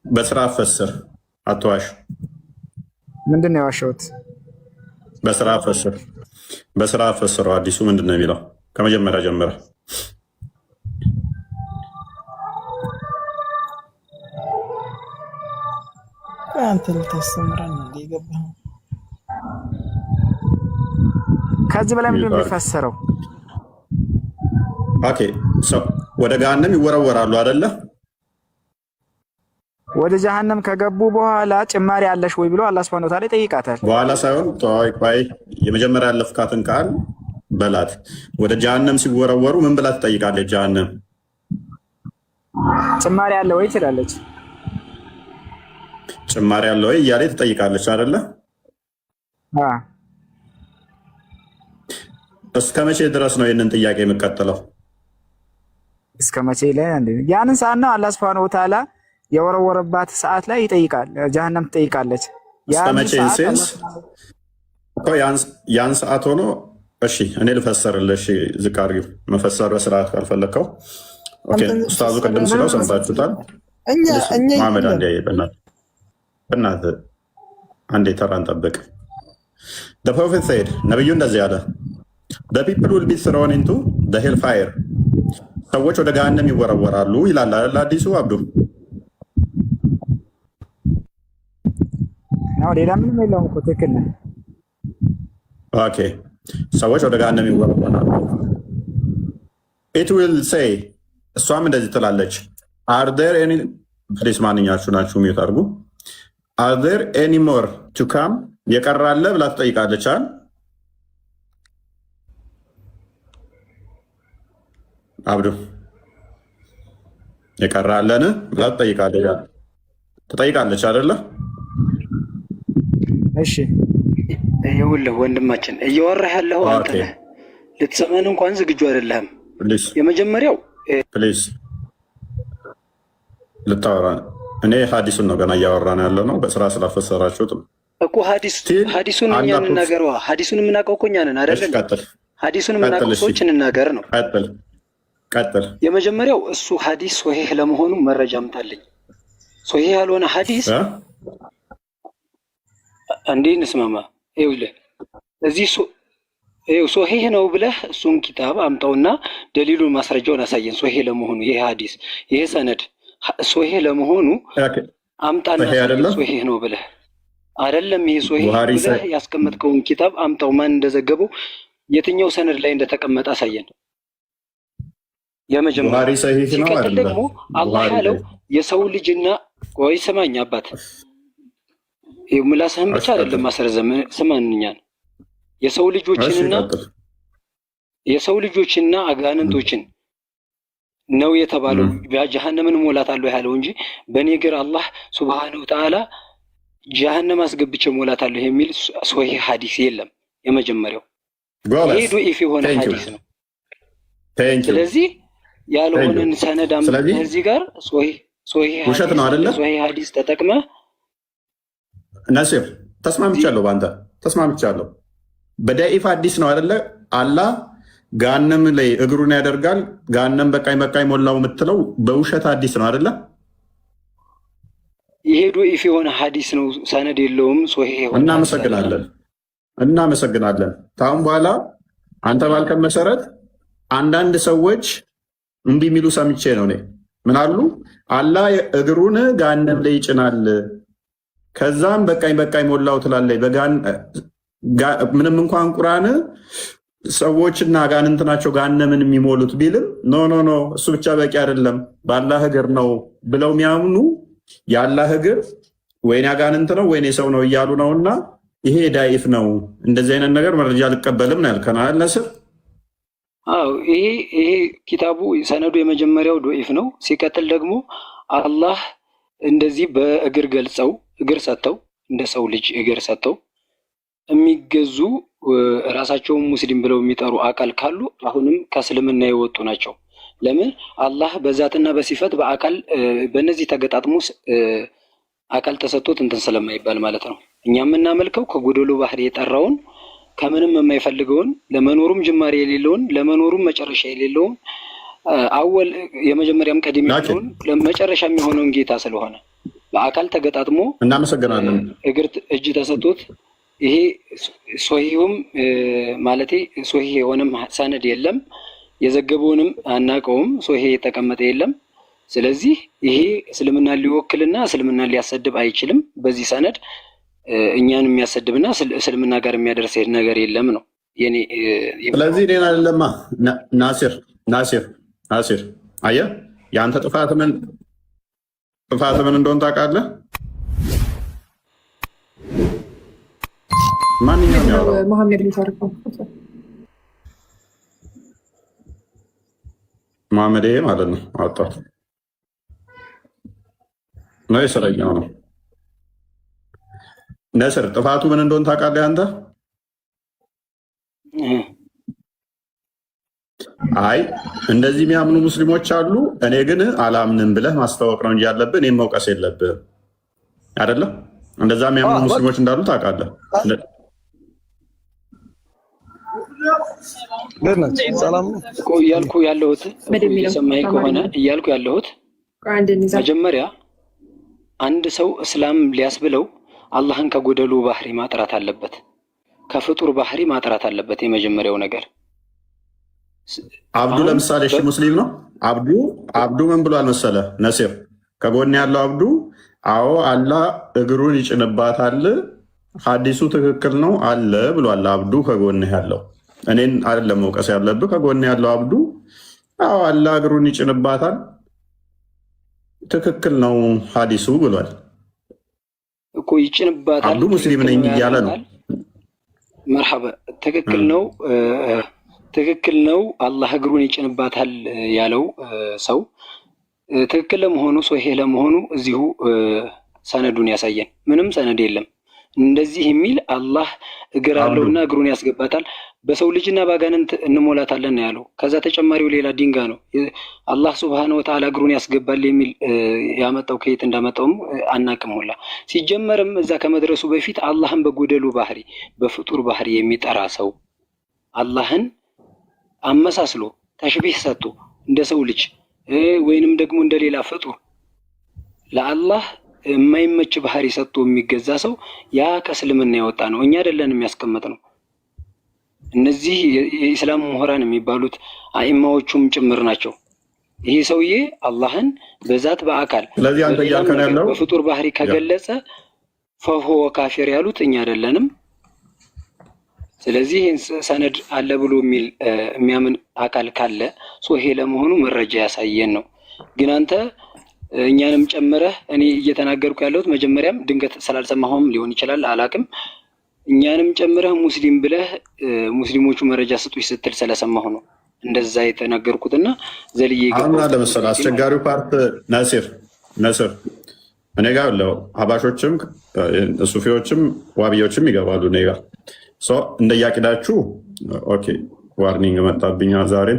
[SPEAKER 2] በስራ ፈስር አትዋሽ።
[SPEAKER 17] ምንድን ነው የዋሸሁት?
[SPEAKER 2] በስራ ፈስረው። አዲሱ ምንድን ነው የሚለው? ከመጀመሪያ ጀምረ
[SPEAKER 10] አንተ ልታስተምረን ይገባህ።
[SPEAKER 17] ከዚህ በላይ ምንድን ነው የሚፈሰረው?
[SPEAKER 2] ኦኬ ወደ ገሃነም ይወረወራሉ አይደለ?
[SPEAKER 17] ወደ ጀሃነም ከገቡ በኋላ ጭማሪ አለሽ ወይ ብሎ አላህ ሱብሓነሁ ወተዓላ ይጠይቃታል።
[SPEAKER 2] በኋላ ሳይሆን ተዋይ የመጀመሪያ ያለፍካትን ቃል በላት። ወደ ጀሃነም ሲወረወሩ ምን ብላ ትጠይቃለች? ጀሃነም
[SPEAKER 17] ጭማሪ አለ ወይ ትላለች።
[SPEAKER 2] ጭማሪ አለ ወይ እያለ ትጠይቃለች አይደለ? እስከ መቼ ድረስ ነው ይህንን ጥያቄ የምቀጥለው?
[SPEAKER 17] እስከ መቼ ላይ ያንን ሰዓት ነው አላህ ሱብሓነሁ ወተዓላ የወረወረባት ሰዓት ላይ ይጠይቃል። ጀሃነም ትጠይቃለች።
[SPEAKER 2] እስከ መቼ ሴንስ ያን ሰዓት ሆኖ እሺ፣ እኔ ልፈሰርልሽ። ዝቅ አድርጊው መፈሰር በስርዓት ካልፈለግከው። ኦኬ ኡስታዙ ቅድም ስለው ሰምታችሁታል። መሐመድ አንዴ በእናትህ አንዴ ተራን ጠብቅ። the prophet said ነብዩ እንደዚህ አለ the people will be thrown into the hell fire ሰዎች ወደ ገሃነም ይወረወራሉ ይላል አይደል? አዲሱ አብዱ
[SPEAKER 17] ነው። ሌላ ምንም የለውም እኮ ትክክል ነው።
[SPEAKER 2] ኦኬ ሰዎች ወደ ገሃነም ይወረወራሉ። it will say እሷም እንደዚህ ትላለች are there any ፕሊስ ማንኛችሁ ናችሁ ሚዩት አድርጉ። are there any more to come የቀራለ ብላ ትጠይቃለች አይደል? አብዱ የቀራለን ብላ ትጠይቃለች አይደለ?
[SPEAKER 17] እሺ
[SPEAKER 18] ይኸውልህ ወንድማችን እያወራህ ያለው አንተ ነህ። ልትሰማን እንኳን ዝግጁ አይደለህም። የመጀመሪያው
[SPEAKER 2] ፕሊዝ ልታወራ እኔ ሐዲሱን ነው ገና እያወራን ያለ ነው። በስራ ስላፈሰራችሁት
[SPEAKER 18] እኮ ሐዲሱን እኛ እንናገረዋ። ሐዲሱን የምናውቀው እኮ እኛ ነን አይደል? ሐዲሱን የምናውቀው ሰዎች እንናገር ነው።
[SPEAKER 2] ቀጥል።
[SPEAKER 18] የመጀመሪያው እሱ ሐዲስ ሶሂህ ለመሆኑ መረጃ አምጣልኝ። ሶሂህ ያልሆነ ሐዲስ እንዴ እንስማማ። ይኸውልህ እዚህ ሶሂህ ነው ብለህ እሱን ኪታብ አምጣውና ደሊሉን ማስረጃውን አሳየን። ሶሂህ ለመሆኑ ይሄ ሐዲስ ይሄ ሰነድ ሶሂህ ለመሆኑ አምጣና ሶሂህ ነው ብለህ አይደለም። ይሄ ሶሂህ ብለህ ያስቀመጥከውን ኪታብ አምጣው። ማን እንደዘገበው የትኛው ሰነድ ላይ እንደተቀመጠ አሳየን። የመጀመሪያ ሲቀጥል ደግሞ አላህ ያለው የሰው ልጅና ቆይ ስማኝ አባት ምላስህን ብቻ አይደለም ማስረዘም ስማንኛል የሰው ልጆችና አጋንንቶችን ነው የተባለው ጀሃነምን ሞላታለሁ ያለው እንጂ በእኔ ግር አላህ ሱብሃነሁ ወተዓላ ጀሃነም አስገብቼ ሞላታለሁ የሚል ሶሂህ ሐዲስ የለም። የመጀመሪያው ይሄ ዱኢፍ የሆነ ሐዲስ ነው። ስለዚህ ያልሆነን ሰነድ አምጥተህ እዚህ ጋር ሶሂህ
[SPEAKER 2] ውሸት ነው አይደለ?
[SPEAKER 18] ሶሂህ ሐዲስ ተጠቅመህ
[SPEAKER 2] ናሲር ተስማምቻለሁ፣ በአንተ ተስማምቻለሁ። በዳኢፍ ሐዲስ ነው አይደለ? አላህ ገሃነም ላይ እግሩን ያደርጋል ገሃነም በቃኝ ሞላው የምትለው በውሸት ሐዲስ ነው አይደለ?
[SPEAKER 18] ይሄ ዱኢፍ የሆነ ሐዲስ ነው፣ ሰነድ የለውም። ሶሂህ የሆነ
[SPEAKER 2] እናመሰግናለን። ታሁን በኋላ አንተ ባልከን መሰረት አንዳንድ ሰዎች እንዲህ የሚሉ ሰምቼ ነው እኔ። ምን አሉ? አላህ እግሩን ገሃነም ላይ ይጭናል፣ ከዛም በቃኝ ሞላው ትላለች። ምንም እንኳን ቁርአን ሰዎችና አጋንንት ናቸው ገሃነምን የሚሞሉት ቢልም ኖ እሱ ብቻ በቂ አይደለም፣ በአላህ እግር ነው ብለው የሚያምኑ የአላህ እግር ወይኔ አጋንንት ነው ወይኔ ሰው ነው እያሉ ነውና ይሄ ዳኢፍ ነው። እንደዚህ አይነት ነገር መረጃ አልቀበልም ነው ያልከን አይደል ነስር?
[SPEAKER 18] አዎ ይሄ ኪታቡ ሰነዱ የመጀመሪያው ዱኢፍ ነው። ሲቀጥል ደግሞ አላህ እንደዚህ በእግር ገልጸው እግር ሰጥተው እንደ ሰው ልጅ እግር ሰጥተው የሚገዙ ራሳቸውን ሙስሊም ብለው የሚጠሩ አካል ካሉ አሁንም ከእስልምና የወጡ ናቸው። ለምን? አላህ በዛትና በሲፈት በአካል በእነዚህ ተገጣጥሞ አካል ተሰጥቶት እንትን ስለማይባል ማለት ነው። እኛ የምናመልከው ከጎደሎ ባህሪ የጠራውን ከምንም የማይፈልገውን ለመኖሩም ጅማሬ የሌለውን ለመኖሩም መጨረሻ የሌለውን አወል የመጀመሪያም ቀድም የሆነውን ለመጨረሻ የሚሆነውን ጌታ ስለሆነ በአካል ተገጣጥሞ
[SPEAKER 2] እናመሰግናለን።
[SPEAKER 18] እግር እጅ ተሰጥቶት ይሄ ሶሂሁም ማለቴ ሶሂህ የሆነም ሰነድ የለም፣ የዘገበውንም አናውቀውም፣ ሶሂህ የተቀመጠ የለም። ስለዚህ ይሄ እስልምና ሊወክልና እስልምና ሊያሰድብ አይችልም። በዚህ ሰነድ እኛን የሚያሰድብና እስልምና ጋር የሚያደርስ ነገር የለም ነው የኔ።
[SPEAKER 2] ስለዚህ እኔን አይደለማ ናሲር አየህ፣ የአንተ ጥፋት ምን ጥፋት ምን እንደሆነ ታውቃለህ? ማንኛውም ያወራው
[SPEAKER 19] መሐመድ ሊታርፈው
[SPEAKER 2] መሐመድ ማለት ነው። አጣት ነው የሰረኛው ነው። ነስር ጥፋቱ ምን እንደሆነ ታውቃለህ አንተ? አይ እንደዚህ የሚያምኑ ሙስሊሞች አሉ፣ እኔ ግን አላምንም ብለህ ማስታወቅ ነው እንጂ ያለብህ እኔም መውቀስ የለብህም አይደለም። እንደዛ የሚያምኑ ሙስሊሞች እንዳሉ ታውቃለህ።
[SPEAKER 18] እያልኩ ያለሁት ሰማይ ከሆነ እያልኩ ያለሁት መጀመሪያ አንድ ሰው እስላም ሊያስብለው አላህን ከጎደሉ ባህሪ ማጥራት አለበት፣ ከፍጡር ባህሪ ማጥራት አለበት። የመጀመሪያው ነገር
[SPEAKER 2] አብዱ ለምሳሌ እሺ ሙስሊም ነው። አብዱ ምን ብሏል መሰለህ ነሲር? ከጎን ያለው አብዱ አዎ አላህ እግሩን ይጭንባታል፣ ሐዲሱ ትክክል ነው አለ ብሏል። አብዱ ከጎን ያለው እኔን አይደለም መውቀስ ያለብህ። ከጎን ያለው አብዱ አዎ አላህ እግሩን ይጭንባታል፣ ትክክል ነው ሐዲሱ ብሏል
[SPEAKER 18] እኮ። ይጭንባታል
[SPEAKER 2] አብዱ ሙስሊም ነኝ እያለ ነው።
[SPEAKER 18] መርሐባ ትክክል ነው፣ ትክክል ነው። አላህ እግሩን ይጭንባታል ያለው ሰው ትክክል ለመሆኑ ሶሒህ ለመሆኑ እዚሁ ሰነዱን ያሳየን። ምንም ሰነድ የለም እንደዚህ የሚል አላህ እግር አለውና እግሩን ያስገባታል፣ በሰው ልጅና ባጋንንት እንሞላታለን ነው ያለው። ከዛ ተጨማሪው ሌላ ድንጋይ ነው። አላህ ሱብሃነሁ ወተዓላ እግሩን ያስገባል የሚል ያመጣው ከየት እንዳመጣውም አናቅም ሁላ። ሲጀመርም እዛ ከመድረሱ በፊት አላህን በጎደሉ ባህሪ በፍጡር ባህሪ የሚጠራ ሰው አላህን አመሳስሎ ተሽቢህ ሰጥቶ እንደ ሰው ልጅ ወይንም ደግሞ እንደ ሌላ ፍጡር ለአላህ የማይመች ባህሪ ሰጥቶ የሚገዛ ሰው ያ ከእስልምና የወጣ ነው። እኛ አይደለን የሚያስቀምጥ ነው። እነዚህ የኢስላም ምሁራን የሚባሉት አኢማዎቹም ጭምር ናቸው። ይሄ ሰውዬ አላህን በዛት በአካል
[SPEAKER 2] ስለዚህ አንተ እያልከን ያለው
[SPEAKER 18] በፍጡር ባህሪ ከገለጸ ፈሁወ ካፊር ያሉት እኛ አይደለንም። ስለዚህ ሰነድ አለ ብሎ የሚያምን አካል ካለ ሶሒህ ለመሆኑ መረጃ ያሳየን ነው። ግን አንተ እኛንም ጨምረህ እኔ እየተናገርኩ ያለሁት መጀመሪያም ድንገት ስላልሰማሁም ሊሆን ይችላል አላቅም። እኛንም ጨምረህ ሙስሊም ብለህ ሙስሊሞቹ መረጃ ስጡኝ ስትል ስለሰማሁ ነው እንደዛ የተናገርኩትና ዘልዬ
[SPEAKER 2] አሁን ለምሳሌ አስቸጋሪው ፓርት ነሲር እኔ ጋር ያለው ሀባሾችም ሱፊዎችም ዋብዮችም ይገባሉ እኔ ጋር እንደያቂዳችሁ። ኦኬ ዋርኒንግ መጣብኛ ዛሬ